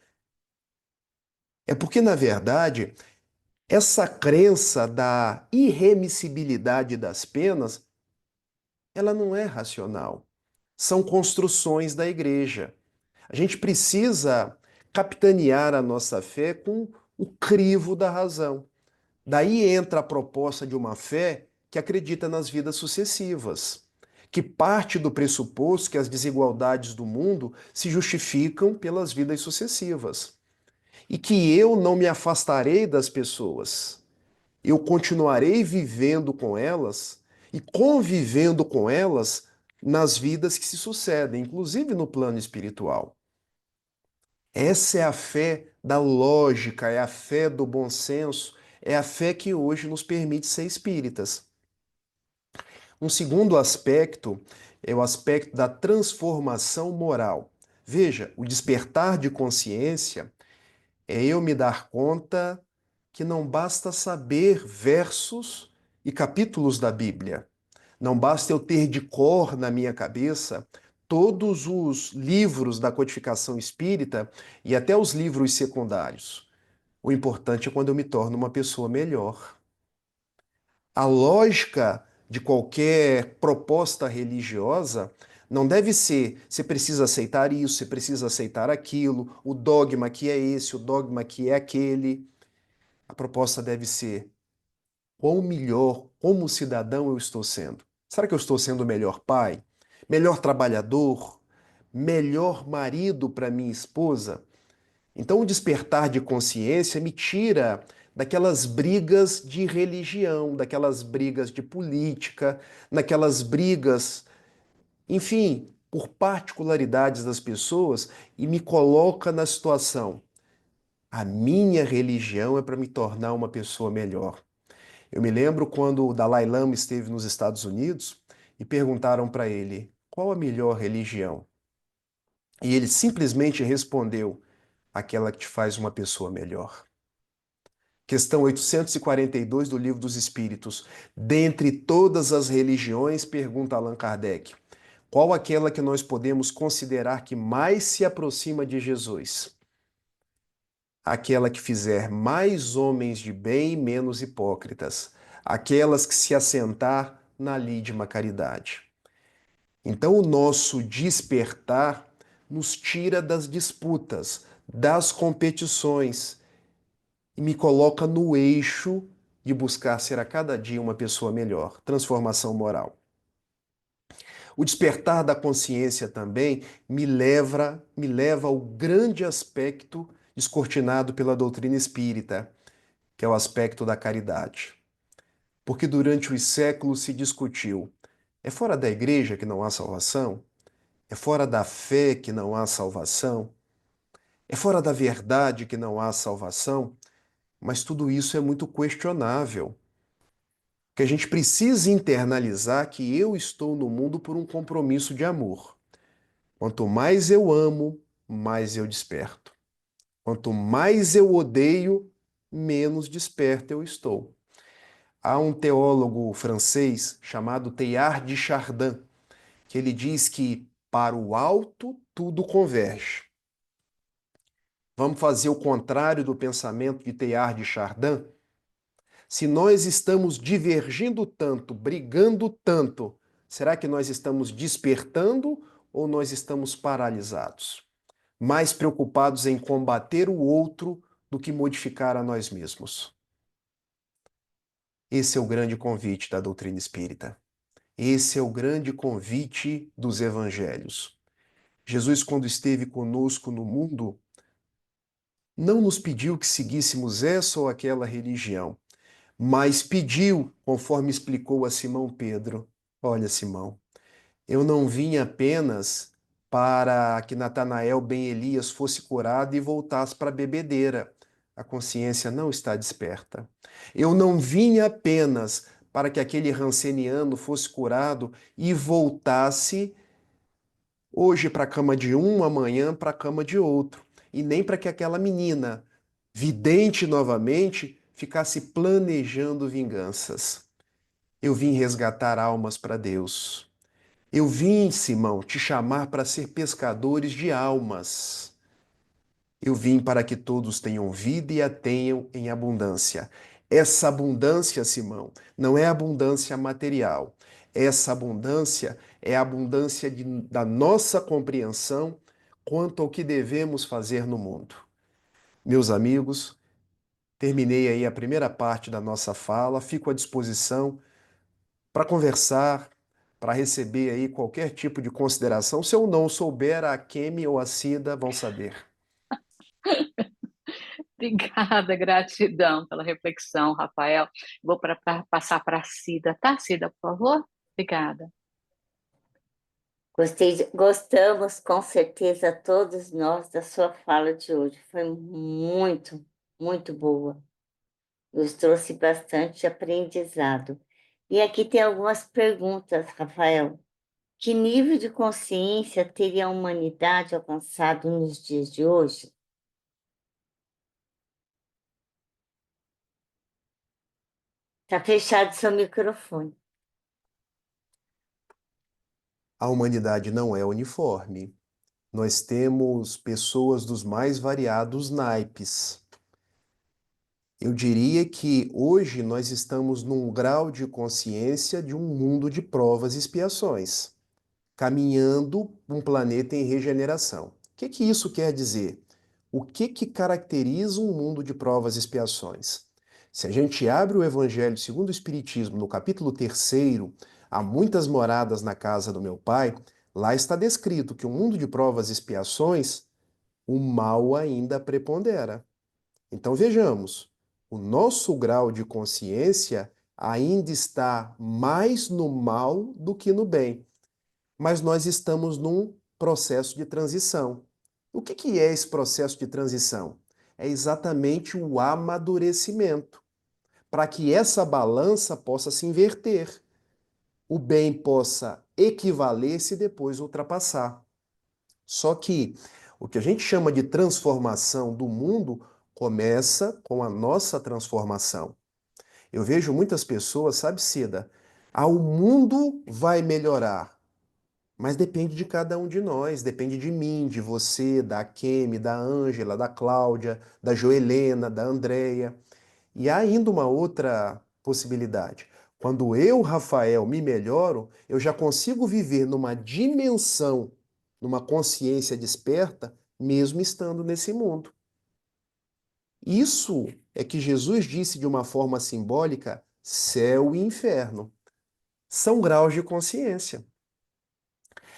É porque, na verdade, essa crença da irremissibilidade das penas, ela não é racional. São construções da igreja. A gente precisa capitanear a nossa fé com o crivo da razão. Daí entra a proposta de uma fé que acredita nas vidas sucessivas, que parte do pressuposto que as desigualdades do mundo se justificam pelas vidas sucessivas e que eu não me afastarei das pessoas. Eu continuarei vivendo com elas e convivendo com elas nas vidas que se sucedem, inclusive no plano espiritual. Essa é a fé da lógica, é a fé do bom senso, é a fé que hoje nos permite ser espíritas. Um segundo aspecto é o aspecto da transformação moral. Veja, o despertar de consciência é eu me dar conta que não basta saber versos e capítulos da Bíblia. Não basta eu ter de cor na minha cabeça todos os livros da codificação espírita e até os livros secundários. O importante é quando eu me torno uma pessoa melhor. A lógica de qualquer proposta religiosa não deve ser: você precisa aceitar isso, você precisa aceitar aquilo, o dogma que é esse, o dogma que é aquele. A proposta deve ser: quão melhor, como cidadão eu estou sendo? Será que eu estou sendo o melhor pai? Melhor trabalhador? Melhor marido para minha esposa? Então, o despertar de consciência me tira daquelas brigas de religião, daquelas brigas de política, daquelas brigas, enfim, por particularidades das pessoas e me coloca na situação: a minha religião é para me tornar uma pessoa melhor. Eu me lembro quando o Dalai Lama esteve nos Estados Unidos e perguntaram para ele qual a melhor religião. E ele simplesmente respondeu: aquela que te faz uma pessoa melhor. Questão 842 do Livro dos Espíritos. Dentre todas as religiões, pergunta Allan Kardec, qual aquela que nós podemos considerar que mais se aproxima de Jesus? Aquela que fizer mais homens de bem e menos hipócritas, aquelas que se assentar na lídima caridade. Então, o nosso despertar nos tira das disputas, das competições e me coloca no eixo de buscar ser a cada dia uma pessoa melhor, transformação moral. O despertar da consciência também me leva ao grande aspecto descortinado pela doutrina espírita, que é o aspecto da caridade. Porque durante os séculos se discutiu: é fora da igreja que não há salvação? É fora da fé que não há salvação? É fora da verdade que não há salvação? Mas tudo isso é muito questionável. Que a gente precisa internalizar que eu estou no mundo por um compromisso de amor. Quanto mais eu amo, mais eu desperto. Quanto mais eu odeio, menos desperto eu estou. Há um teólogo francês chamado Teilhard de Chardin, que ele diz que para o alto tudo converge. Vamos fazer o contrário do pensamento de Teilhard de Chardin? Se nós estamos divergindo tanto, brigando tanto, será que nós estamos despertando ou nós estamos paralisados? Mais preocupados em combater o outro do que modificar a nós mesmos. Esse é o grande convite da doutrina espírita. Esse é o grande convite dos evangelhos. Jesus, quando esteve conosco no mundo, não nos pediu que seguíssemos essa ou aquela religião, mas pediu, conforme explicou a Simão Pedro: olha, Simão, eu não vim apenas para que Natanael ben Elias fosse curado e voltasse para a bebedeira. A consciência não está desperta. Eu não vim apenas para que aquele ranceniano fosse curado e voltasse hoje para a cama de um, amanhã para a cama de outro. E nem para que aquela menina, vidente novamente, ficasse planejando vinganças. Eu vim resgatar almas para Deus. Eu vim, Simão, te chamar para ser pescadores de almas. Eu vim para que todos tenham vida e a tenham em abundância. Essa abundância, Simão, não é abundância material. Essa abundância é a abundância da nossa compreensão quanto ao que devemos fazer no mundo. Meus amigos, terminei aí a primeira parte da nossa fala, fico à disposição para conversar, para receber aí qualquer tipo de consideração. Se eu não souber, a Kemi ou a Cida vão saber. Obrigada, gratidão pela reflexão, Rafael. Vou passar para a Cida, tá, Cida, por favor? Obrigada. Gostamos com certeza todos nós da sua fala de hoje. Foi muito, muito boa. Nos trouxe bastante aprendizado. E aqui tem algumas perguntas, Rafael. Que nível de consciência teria a humanidade alcançado nos dias de hoje? Está fechado seu microfone. A humanidade não é uniforme. Nós temos pessoas dos mais variados naipes. Eu diria que hoje nós estamos num grau de consciência de um mundo de provas e expiações, caminhando um planeta em regeneração. O que que isso quer dizer? O que que caracteriza um mundo de provas e expiações? Se a gente abre o Evangelho segundo o Espiritismo, no capítulo 3º, há muitas moradas na casa do meu pai, lá está descrito que o mundo de provas e expiações, o mal ainda prepondera. Então vejamos, o nosso grau de consciência ainda está mais no mal do que no bem, mas nós estamos num processo de transição. O que que é esse processo de transição? É exatamente o amadurecimento, para que essa balança possa se inverter, o bem possa equivaler-se e depois ultrapassar. Só que o que a gente chama de transformação do mundo começa com a nossa transformação. Eu vejo muitas pessoas, sabe, Cida? O mundo vai melhorar, mas depende de cada um de nós, depende de mim, de você, da Kemi, da Ângela, da Cláudia, da Joelena, da Andréia. E há ainda uma outra possibilidade. Quando eu, Rafael, me melhoro, eu já consigo viver numa dimensão, numa consciência desperta, mesmo estando nesse mundo. Isso é que Jesus disse de uma forma simbólica: céu e inferno. São graus de consciência.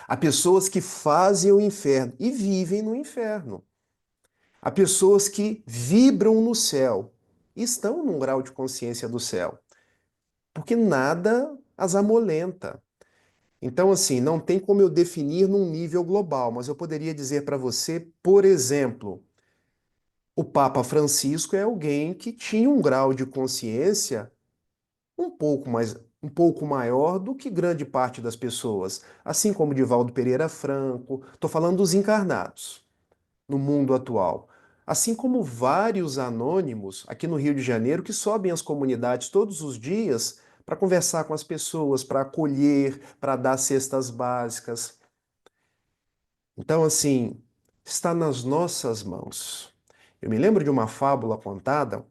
Há pessoas que fazem o inferno e vivem no inferno. Há pessoas que vibram no céu e estão num grau de consciência do céu, porque nada as amolenta. Então, assim, não tem como eu definir num nível global, mas eu poderia dizer para você, por exemplo, o Papa Francisco é alguém que tinha um grau de consciência um pouco maior do que grande parte das pessoas, assim como Divaldo Pereira Franco, estou falando dos encarnados no mundo atual. Assim como vários anônimos aqui no Rio de Janeiro que sobem às comunidades todos os dias para conversar com as pessoas, para acolher, para dar cestas básicas. Então, assim, está nas nossas mãos. Eu me lembro de uma fábula contada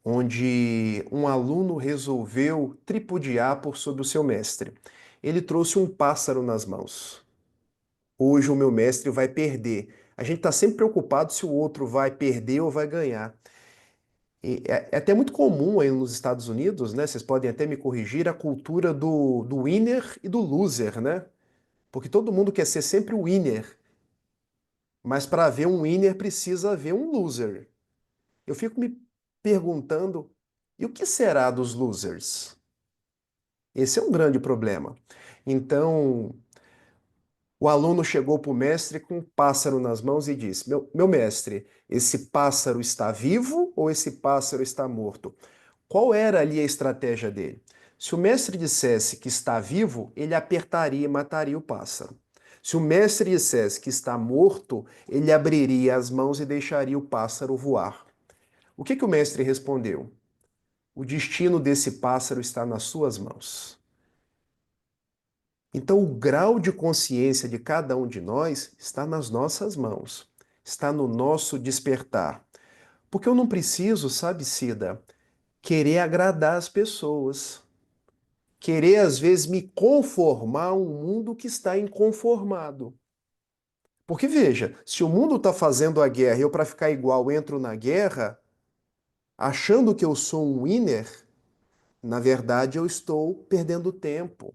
onde um aluno resolveu tripudiar por sobre o seu mestre. Ele trouxe um pássaro nas mãos. Hoje o meu mestre vai perder. A gente está sempre preocupado se o outro vai perder ou vai ganhar. E é até muito comum aí nos Estados Unidos, né? Vocês podem até me corrigir, a cultura do winner e do loser, né? Porque todo mundo quer ser sempre o winner, mas para haver um winner precisa haver um loser. Eu fico me perguntando, e o que será dos losers? Esse é um grande problema. Então, o aluno chegou para o mestre com um pássaro nas mãos e disse: meu mestre, esse pássaro está vivo ou esse pássaro está morto? Qual era ali a estratégia dele? Se o mestre dissesse que está vivo, ele apertaria e mataria o pássaro. Se o mestre dissesse que está morto, ele abriria as mãos e deixaria o pássaro voar. O que que o mestre respondeu? O destino desse pássaro está nas suas mãos. Então, o grau de consciência de cada um de nós está nas nossas mãos, está no nosso despertar. Porque eu não preciso, sabe, Cida, querer agradar as pessoas, querer às vezes me conformar a um mundo que está inconformado. Porque veja, se o mundo está fazendo a guerra e eu, para ficar igual, entro na guerra, achando que eu sou um winner, na verdade eu estou perdendo tempo,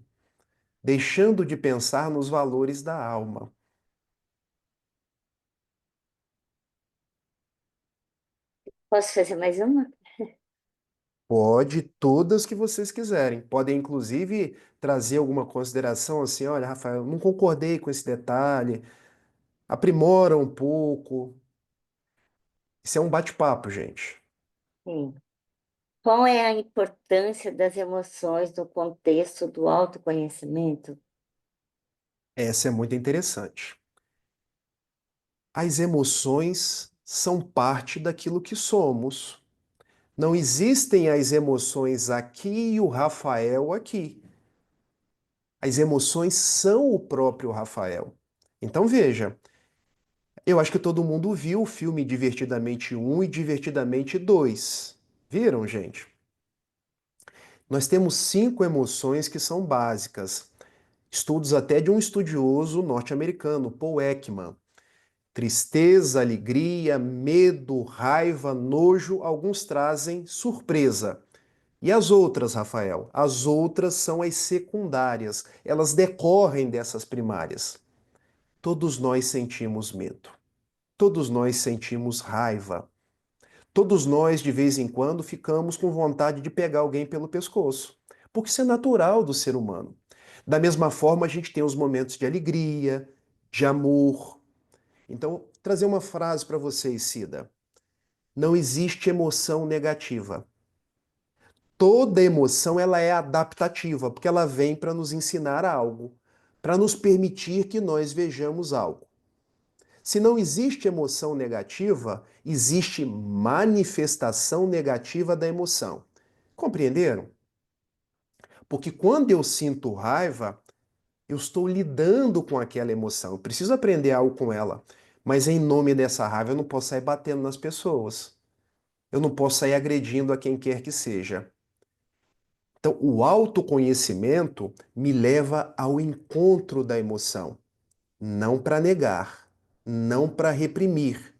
deixando de pensar nos valores da alma. Posso fazer mais uma? Pode, todas que vocês quiserem. Podem, inclusive, trazer alguma consideração assim: olha, Rafael, não concordei com esse detalhe, aprimora um pouco. Isso é um bate-papo, gente. Sim. Qual é a importância das emoções no contexto do autoconhecimento? Essa é muito interessante. As emoções são parte daquilo que somos. Não existem as emoções aqui e o Rafael aqui. As emoções são o próprio Rafael. Então veja, Eu acho que todo mundo viu o filme Divertidamente um e Divertidamente 2. Viram, gente? Nós temos 5 emoções que são básicas. Estudos até de um estudioso norte-americano, Paul Ekman. Tristeza, alegria, medo, raiva, nojo, alguns trazem surpresa. E as outras, Rafael? As outras são as secundárias, elas decorrem dessas primárias. Todos nós sentimos medo, todos nós sentimos raiva, todos nós, de vez em quando, ficamos com vontade de pegar alguém pelo pescoço, porque isso é natural do ser humano. Da mesma forma, a gente tem os momentos de alegria, de amor. Então, trazer uma frase para vocês, Cida. Não existe emoção negativa. Toda emoção ela é adaptativa, porque ela vem para nos ensinar algo, para nos permitir que nós vejamos algo. Se não existe emoção negativa, existe manifestação negativa da emoção. Compreenderam? Porque quando eu sinto raiva, eu estou lidando com aquela emoção. Eu preciso aprender algo com ela. Mas em nome dessa raiva, eu não posso sair batendo nas pessoas. Eu não posso sair agredindo a quem quer que seja. Então, o autoconhecimento me leva ao encontro da emoção, não para negar, não para reprimir,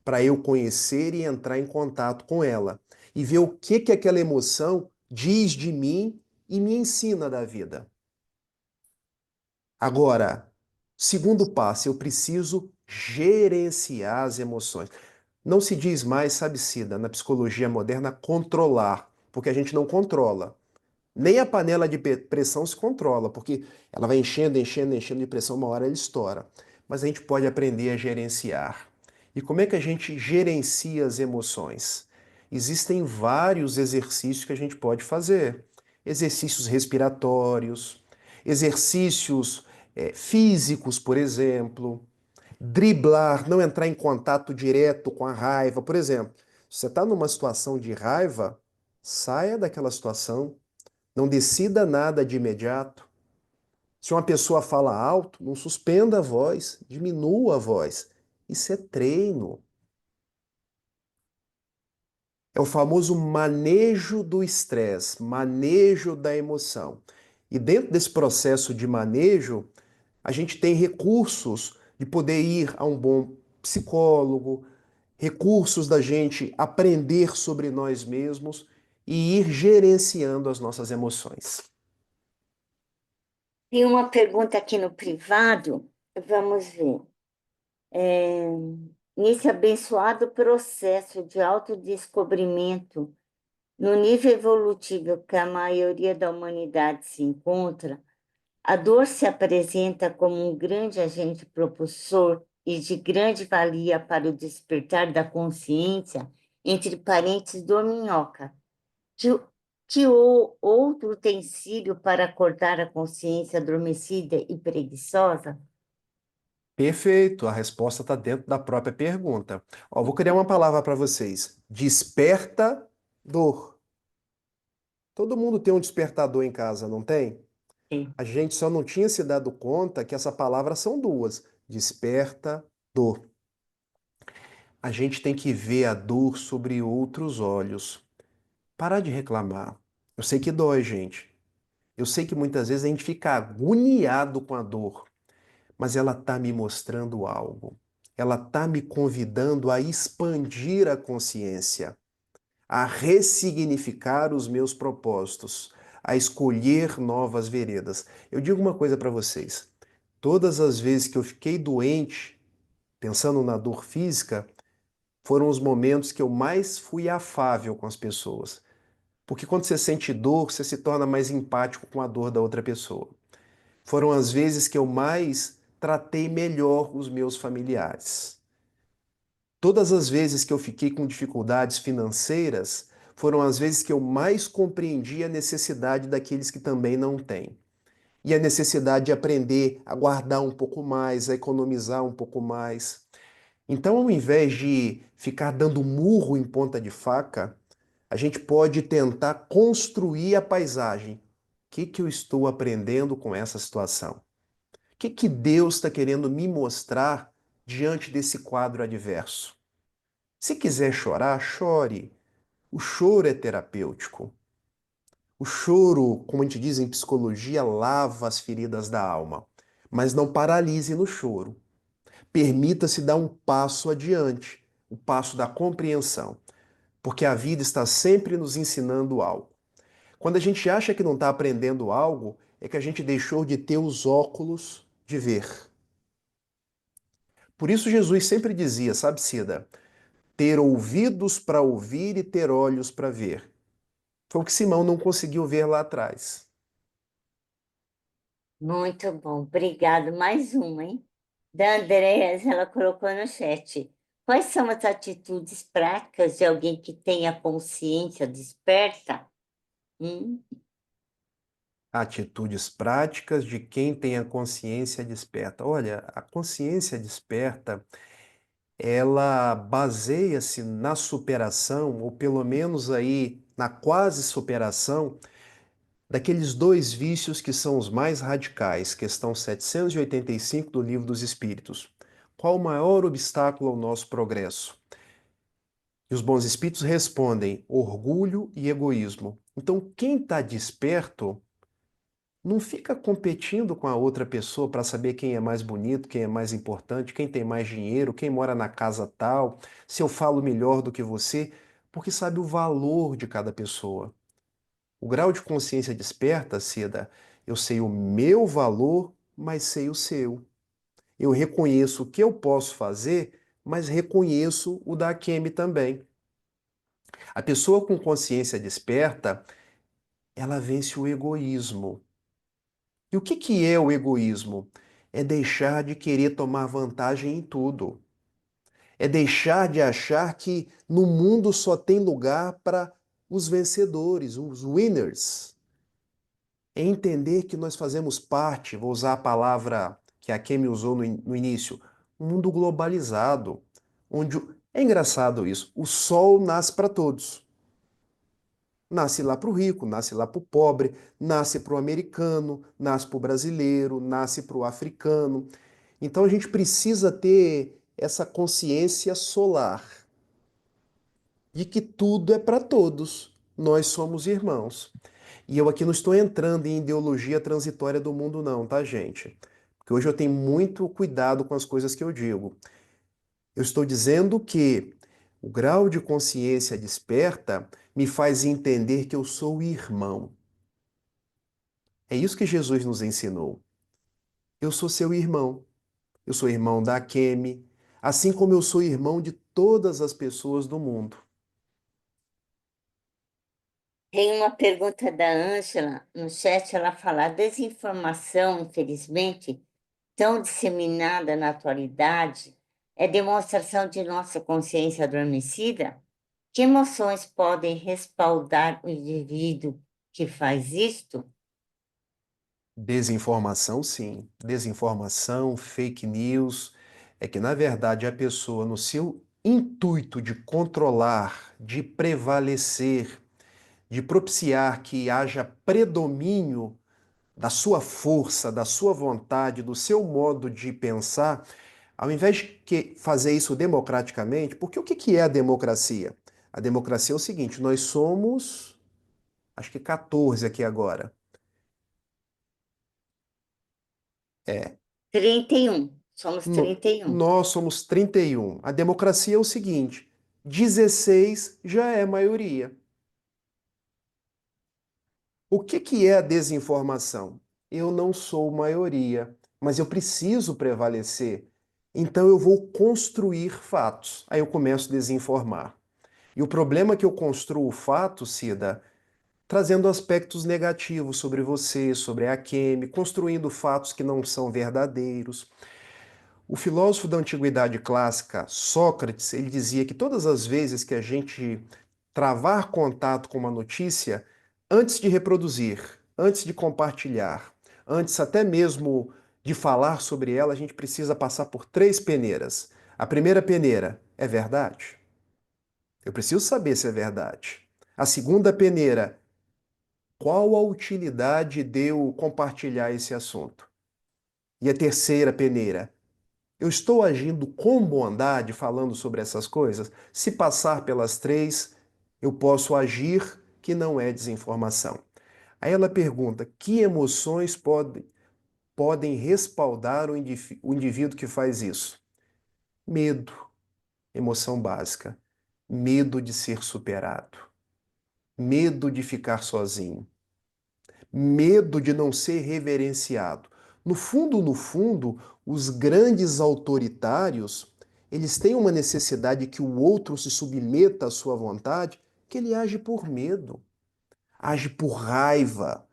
para eu conhecer e entrar em contato com ela e ver o que que aquela emoção diz de mim e me ensina da vida. Agora, segundo passo, eu preciso gerenciar as emoções. Não se diz mais, sabe, Cida, na psicologia moderna, controlar, porque a gente não controla. Nem a panela de pressão se controla, porque ela vai enchendo, enchendo, enchendo de pressão, uma hora ela estoura. Mas a gente pode aprender a gerenciar. E como é que a gente gerencia as emoções? Existem vários exercícios que a gente pode fazer. Exercícios respiratórios, exercícios físicos, por exemplo, driblar, não entrar em contato direto com a raiva. Por exemplo, se você está numa situação de raiva, saia daquela situação, não decida nada de imediato. Se uma pessoa fala alto, não suspenda a voz, diminua a voz. Isso é treino. É o famoso manejo do estresse, manejo da emoção. E dentro desse processo de manejo, a gente tem recursos de poder ir a um bom psicólogo, recursos da gente aprender sobre nós mesmos e ir gerenciando as nossas emoções. Tem uma pergunta aqui no privado, vamos ver. É, nesse abençoado processo de autodescobrimento, no nível evolutivo que a maioria da humanidade se encontra, a dor se apresenta como um grande agente propulsor e de grande valia para o despertar da consciência entre parentes dorminhoca. Que, que outro utensílio para acordar a consciência adormecida e preguiçosa? Perfeito, a resposta está dentro da própria pergunta. Ó, vou criar uma palavra para vocês. Despertador. Todo mundo tem um despertador em casa, não tem? Sim. A gente só não tinha se dado conta que essa palavra são duas. Despertador. A gente tem que ver a dor sobre outros olhos. Parar de reclamar. Eu sei que dói, gente. Eu sei que muitas vezes a gente fica agoniado com a dor, mas ela está me mostrando algo. Ela está me convidando a expandir a consciência, a ressignificar os meus propósitos, a escolher novas veredas. Eu digo uma coisa para vocês: todas as vezes que eu fiquei doente, pensando na dor física, foram os momentos que eu mais fui afável com as pessoas. Porque quando você sente dor, você se torna mais empático com a dor da outra pessoa. Foram as vezes que eu mais tratei melhor os meus familiares. Todas as vezes que eu fiquei com dificuldades financeiras, foram as vezes que eu mais compreendi a necessidade daqueles que também não têm. E a necessidade de aprender a guardar um pouco mais, a economizar um pouco mais. Então, ao invés de ficar dando murro em ponta de faca, a gente pode tentar construir a paisagem. O que que eu estou aprendendo com essa situação? O que que Deus está querendo me mostrar diante desse quadro adverso. Se quiser chorar, chore. O choro é terapêutico. O choro, como a gente diz em psicologia, lava as feridas da alma. Mas não paralise no choro. Permita-se dar um passo adiante, o passo da compreensão, porque a vida está sempre nos ensinando algo. Quando a gente acha que não está aprendendo algo, é que a gente deixou de ter os óculos de ver. Por isso Jesus sempre dizia, sabe, Cida, ter ouvidos para ouvir e ter olhos para ver. Foi o que Simão não conseguiu ver lá atrás. Muito bom, obrigado. Mais uma, hein? Da Andréas, ela colocou no chat. Quais são as atitudes práticas de alguém que tem a consciência desperta? Hum, Atitudes práticas de quem tem a consciência desperta. Olha, a consciência desperta, ela baseia-se na superação, ou pelo menos aí na quase superação, daqueles dois vícios que são os mais radicais, questão 785 do Livro dos Espíritos. Qual o maior obstáculo ao nosso progresso? E os bons espíritos respondem: orgulho e egoísmo. Então, quem está desperto não fica competindo com a outra pessoa para saber quem é mais bonito, quem é mais importante, quem tem mais dinheiro, quem mora na casa tal, se eu falo melhor do que você, porque sabe o valor de cada pessoa. O grau de consciência desperta, Cida, eu sei o meu valor, mas sei o seu. Eu reconheço o que eu posso fazer, mas reconheço o da Kemi também. A pessoa com consciência desperta, ela vence o egoísmo. E o que que é o egoísmo? É deixar de querer tomar vantagem em tudo. É deixar de achar que no mundo só tem lugar para os vencedores, os winners. É entender que nós fazemos parte, vou usar a palavra que a Kemi usou no início, um mundo globalizado, onde é engraçado isso, o sol nasce para todos. Nasce lá para o rico, nasce lá para o pobre, nasce para o americano, nasce para o brasileiro, nasce para o africano. Então a gente precisa ter essa consciência solar de que tudo é para todos. Nós somos irmãos. E eu aqui não estou entrando em ideologia transitória do mundo, não, tá, gente? Porque hoje eu tenho muito cuidado com as coisas que eu digo. Eu estou dizendo que o grau de consciência desperta me faz entender que eu sou irmão. É isso que Jesus nos ensinou. Eu sou seu irmão. Eu sou irmão da Kemi, assim como eu sou irmão de todas as pessoas do mundo. Tem uma pergunta da Ângela no chat, ela fala, a desinformação, infelizmente, tão disseminada na atualidade, é demonstração de nossa consciência adormecida? Que emoções podem respaldar o indivíduo que faz isto? Desinformação, sim. Desinformação, fake news, é que, na verdade, a pessoa, no seu intuito de controlar, de prevalecer, de propiciar que haja predomínio da sua força, da sua vontade, do seu modo de pensar, ao invés de fazer isso democraticamente, porque o que é a democracia? A democracia é o seguinte: nós somos, acho que 14 aqui agora. É, 31. Somos 31. nós somos 31. A democracia é o seguinte: 16 já é maioria. O que é a desinformação? Eu não sou maioria, mas eu preciso prevalecer. Então eu vou construir fatos. Aí eu começo a desinformar. E o problema é que eu construo fatos, Cida, trazendo aspectos negativos sobre você, sobre a Kemi, construindo fatos que não são verdadeiros. O filósofo da antiguidade clássica, Sócrates, ele dizia que todas as vezes que a gente travar contato com uma notícia, antes de reproduzir, antes de compartilhar, antes até mesmo de falar sobre ela, a gente precisa passar por três peneiras. A primeira peneira é verdade? Eu preciso saber se é verdade. A segunda peneira, qual a utilidade de eu compartilhar esse assunto? E a terceira peneira, Eu estou agindo com bondade falando sobre essas coisas? Se passar pelas três, eu posso agir que não é desinformação. Aí ela pergunta: que emoções podem respaldar o indivíduo que faz isso? Medo, emoção básica. Medo de ser superado. Medo de ficar sozinho. Medo de não ser reverenciado. No fundo, os grandes autoritários, eles têm uma necessidade que o outro se submeta à sua vontade, que ele age por medo, age por raiva.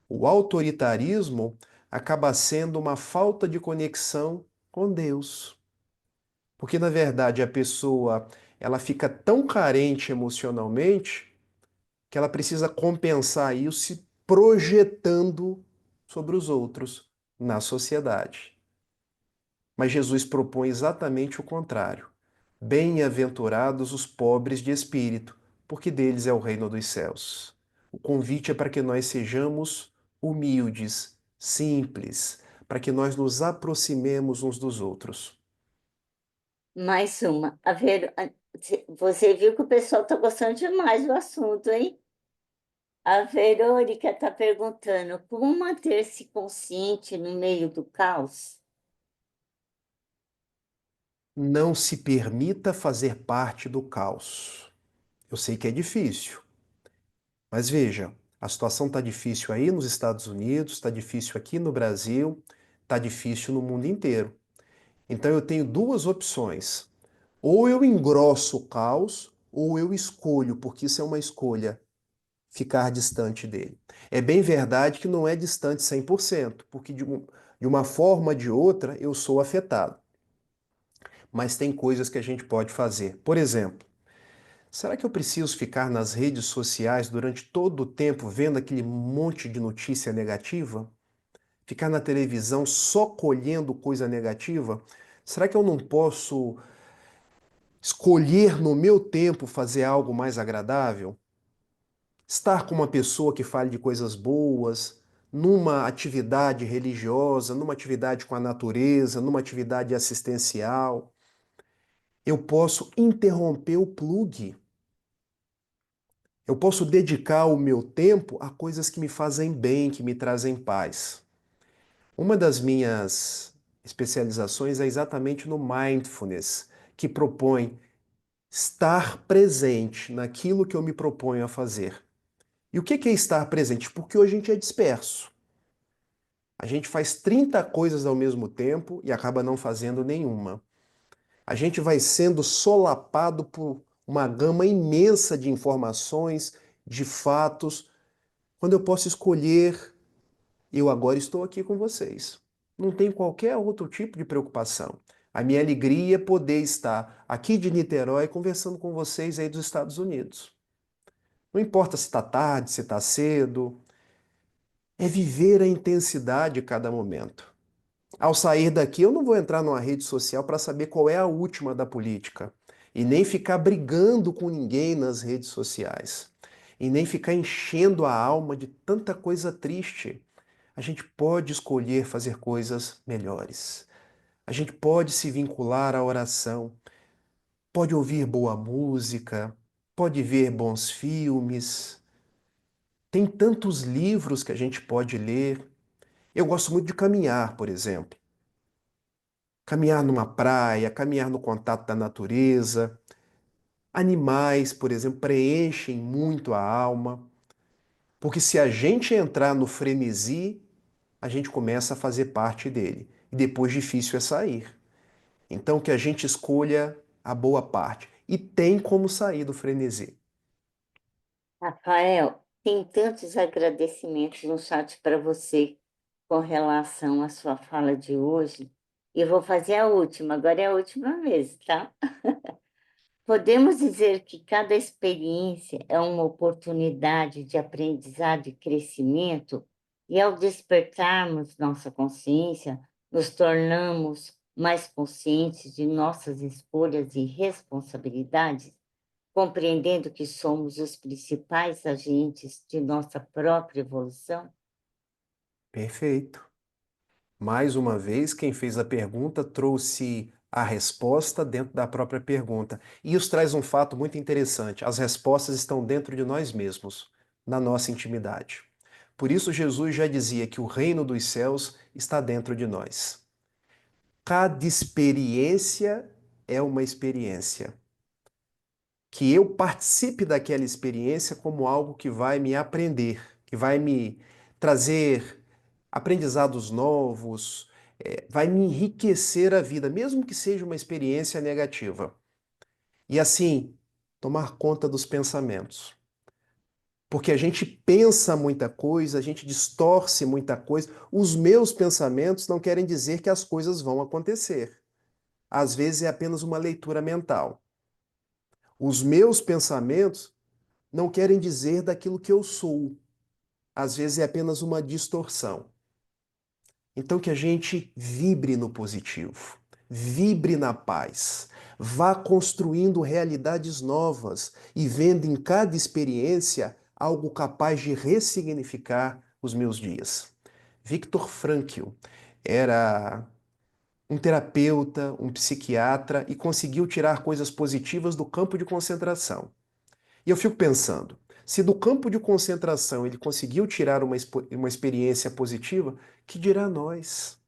O autoritarismo acaba sendo uma falta de conexão com Deus. Porque, na verdade, a pessoa ela fica tão carente emocionalmente que ela precisa compensar isso se projetando sobre os outros na sociedade. Mas Jesus propõe exatamente o contrário. Bem-aventurados os pobres de espírito, porque deles é o reino dos céus. O convite é para que nós sejamos humildes, simples, para que nós nos aproximemos uns dos outros. Mais uma. Você viu que o pessoal está gostando demais do assunto, hein? A Verônica está perguntando como manter-se consciente no meio do caos? Não se permita fazer parte do caos. Eu sei que é difícil, mas veja, a situação está difícil aí nos Estados Unidos, está difícil aqui no Brasil, está difícil no mundo inteiro. Então eu tenho duas opções. Ou eu engrosso o caos, ou eu escolho, porque isso é uma escolha, ficar distante dele. É bem verdade que não é distante 100%, porque de uma forma ou de outra eu sou afetado. Mas tem coisas que a gente pode fazer. Por exemplo, será que eu preciso ficar nas redes sociais durante todo o tempo vendo aquele monte de notícia negativa? Ficar na televisão só colhendo coisa negativa? Será que eu não posso escolher no meu tempo fazer algo mais agradável? Estar com uma pessoa que fale de coisas boas, numa atividade religiosa, numa atividade com a natureza, numa atividade assistencial. Eu posso interromper o plug. Eu posso dedicar o meu tempo a coisas que me fazem bem, que me trazem paz. Uma das minhas especializações é exatamente no mindfulness, que propõe estar presente naquilo que eu me proponho a fazer. E o que é estar presente? Porque hoje a gente é disperso. A gente faz 30 coisas ao mesmo tempo e acaba não fazendo nenhuma. A gente vai sendo solapado por uma gama imensa de informações, de fatos, quando eu posso escolher, eu agora estou aqui com vocês. Não tem qualquer outro tipo de preocupação. A minha alegria é poder estar aqui de Niterói conversando com vocês aí dos Estados Unidos. Não importa se está tarde, se está cedo, é viver a intensidade de cada momento. Ao sair daqui, eu não vou entrar numa rede social para saber qual é a última da política. E nem ficar brigando com ninguém nas redes sociais. E nem ficar enchendo a alma de tanta coisa triste. A gente pode escolher fazer coisas melhores. A gente pode se vincular à oração. Pode ouvir boa música. Pode ver bons filmes. Tem tantos livros que a gente pode ler. Eu gosto muito de caminhar, por exemplo. Caminhar numa praia, caminhar no contato da natureza. Animais, por exemplo, preenchem muito a alma, porque se a gente entrar no frenesi, a gente começa a fazer parte dele. E depois difícil é sair. Então que a gente escolha a boa parte. E tem como sair do frenesi. Rafael, tem tantos agradecimentos no chat para você com relação à sua fala de hoje. E eu vou fazer a última, agora é a última mesmo, tá? Podemos dizer que cada experiência é uma oportunidade de aprendizado e crescimento, e ao despertarmos nossa consciência, nos tornamos mais conscientes de nossas escolhas e responsabilidades, compreendendo que somos os principais agentes de nossa própria evolução? Perfeito. Mais uma vez, quem fez a pergunta trouxe a resposta dentro da própria pergunta. E isso traz um fato muito interessante: as respostas estão dentro de nós mesmos, na nossa intimidade. Por isso, Jesus já dizia que o reino dos céus está dentro de nós. Cada experiência é uma experiência. Que eu participe daquela experiência como algo que vai me aprender, que vai me trazer aprendizados novos, vai me enriquecer a vida, mesmo que seja uma experiência negativa. E assim, tomar conta dos pensamentos. Porque a gente pensa muita coisa, a gente distorce muita coisa. Os meus pensamentos não querem dizer que as coisas vão acontecer. Às vezes é apenas uma leitura mental. Os meus pensamentos não querem dizer daquilo que eu sou. Às vezes é apenas uma distorção. Então que a gente vibre no positivo, vibre na paz, vá construindo realidades novas e vendo em cada experiência algo capaz de ressignificar os meus dias. Viktor Frankl era um terapeuta, um psiquiatra e conseguiu tirar coisas positivas do campo de concentração. E eu fico pensando, se do campo de concentração ele conseguiu tirar uma experiência positiva, que dirá nós?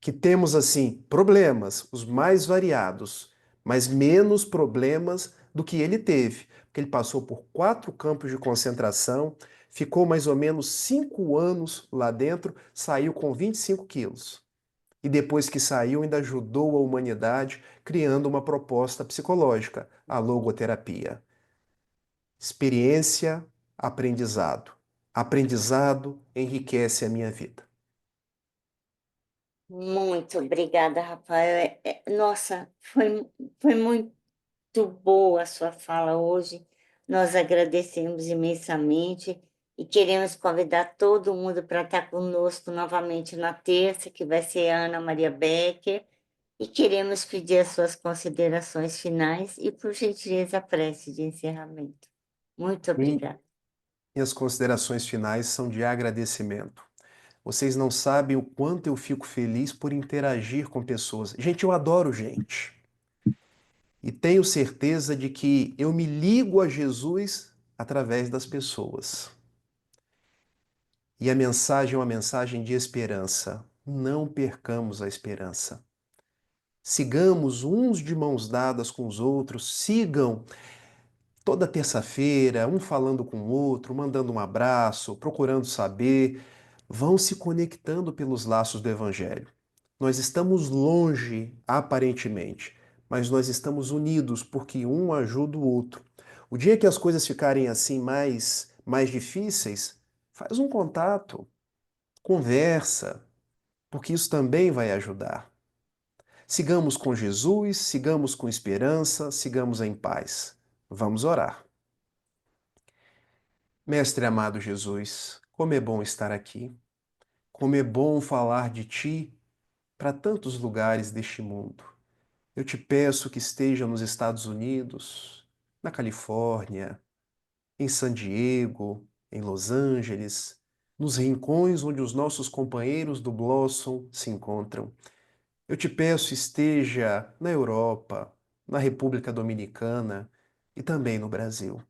Que temos, assim, problemas, os mais variados, mas menos problemas do que ele teve, porque ele passou por 4 campos de concentração, ficou mais ou menos 5 anos lá dentro, saiu com 25 quilos. E depois que saiu, ainda ajudou a humanidade criando uma proposta psicológica, a logoterapia. Experiência, aprendizado. Aprendizado enriquece a minha vida. Muito obrigada, Rafael. Nossa, foi muito boa a sua fala hoje. Nós agradecemos imensamente e queremos convidar todo mundo para estar conosco novamente na terça, que vai ser a Ana Maria Becker. E queremos pedir as suas considerações finais e, por gentileza, a prece de encerramento. Muito obrigada. Minhas considerações finais são de agradecimento. Vocês não sabem o quanto eu fico feliz por interagir com pessoas. Gente, eu adoro gente. E tenho certeza de que eu me ligo a Jesus através das pessoas. E a mensagem é uma mensagem de esperança. Não percamos a esperança. Sigamos uns de mãos dadas com os outros, sigam toda terça-feira, um falando com o outro, mandando um abraço, procurando saber, vão se conectando pelos laços do Evangelho. Nós estamos longe, aparentemente, mas nós estamos unidos porque um ajuda o outro. O dia que as coisas ficarem assim mais difíceis, faz um contato, conversa, porque isso também vai ajudar. Sigamos com Jesus, sigamos com esperança, sigamos em paz. Vamos orar. Mestre amado Jesus, como é bom estar aqui. Como é bom falar de Ti para tantos lugares deste mundo. Eu te peço que esteja nos Estados Unidos, na Califórnia, em San Diego, em Los Angeles, nos rincões onde os nossos companheiros do Blossom se encontram. Eu te peço esteja na Europa, na República Dominicana e também no Brasil.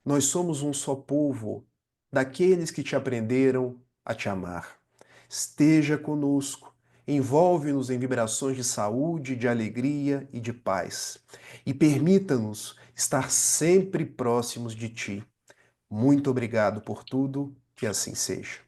Nós somos um só povo, daqueles que te aprenderam a te amar. Esteja conosco, envolve-nos em vibrações de saúde, de alegria e de paz. E permita-nos estar sempre próximos de ti. Muito obrigado por tudo, que assim seja.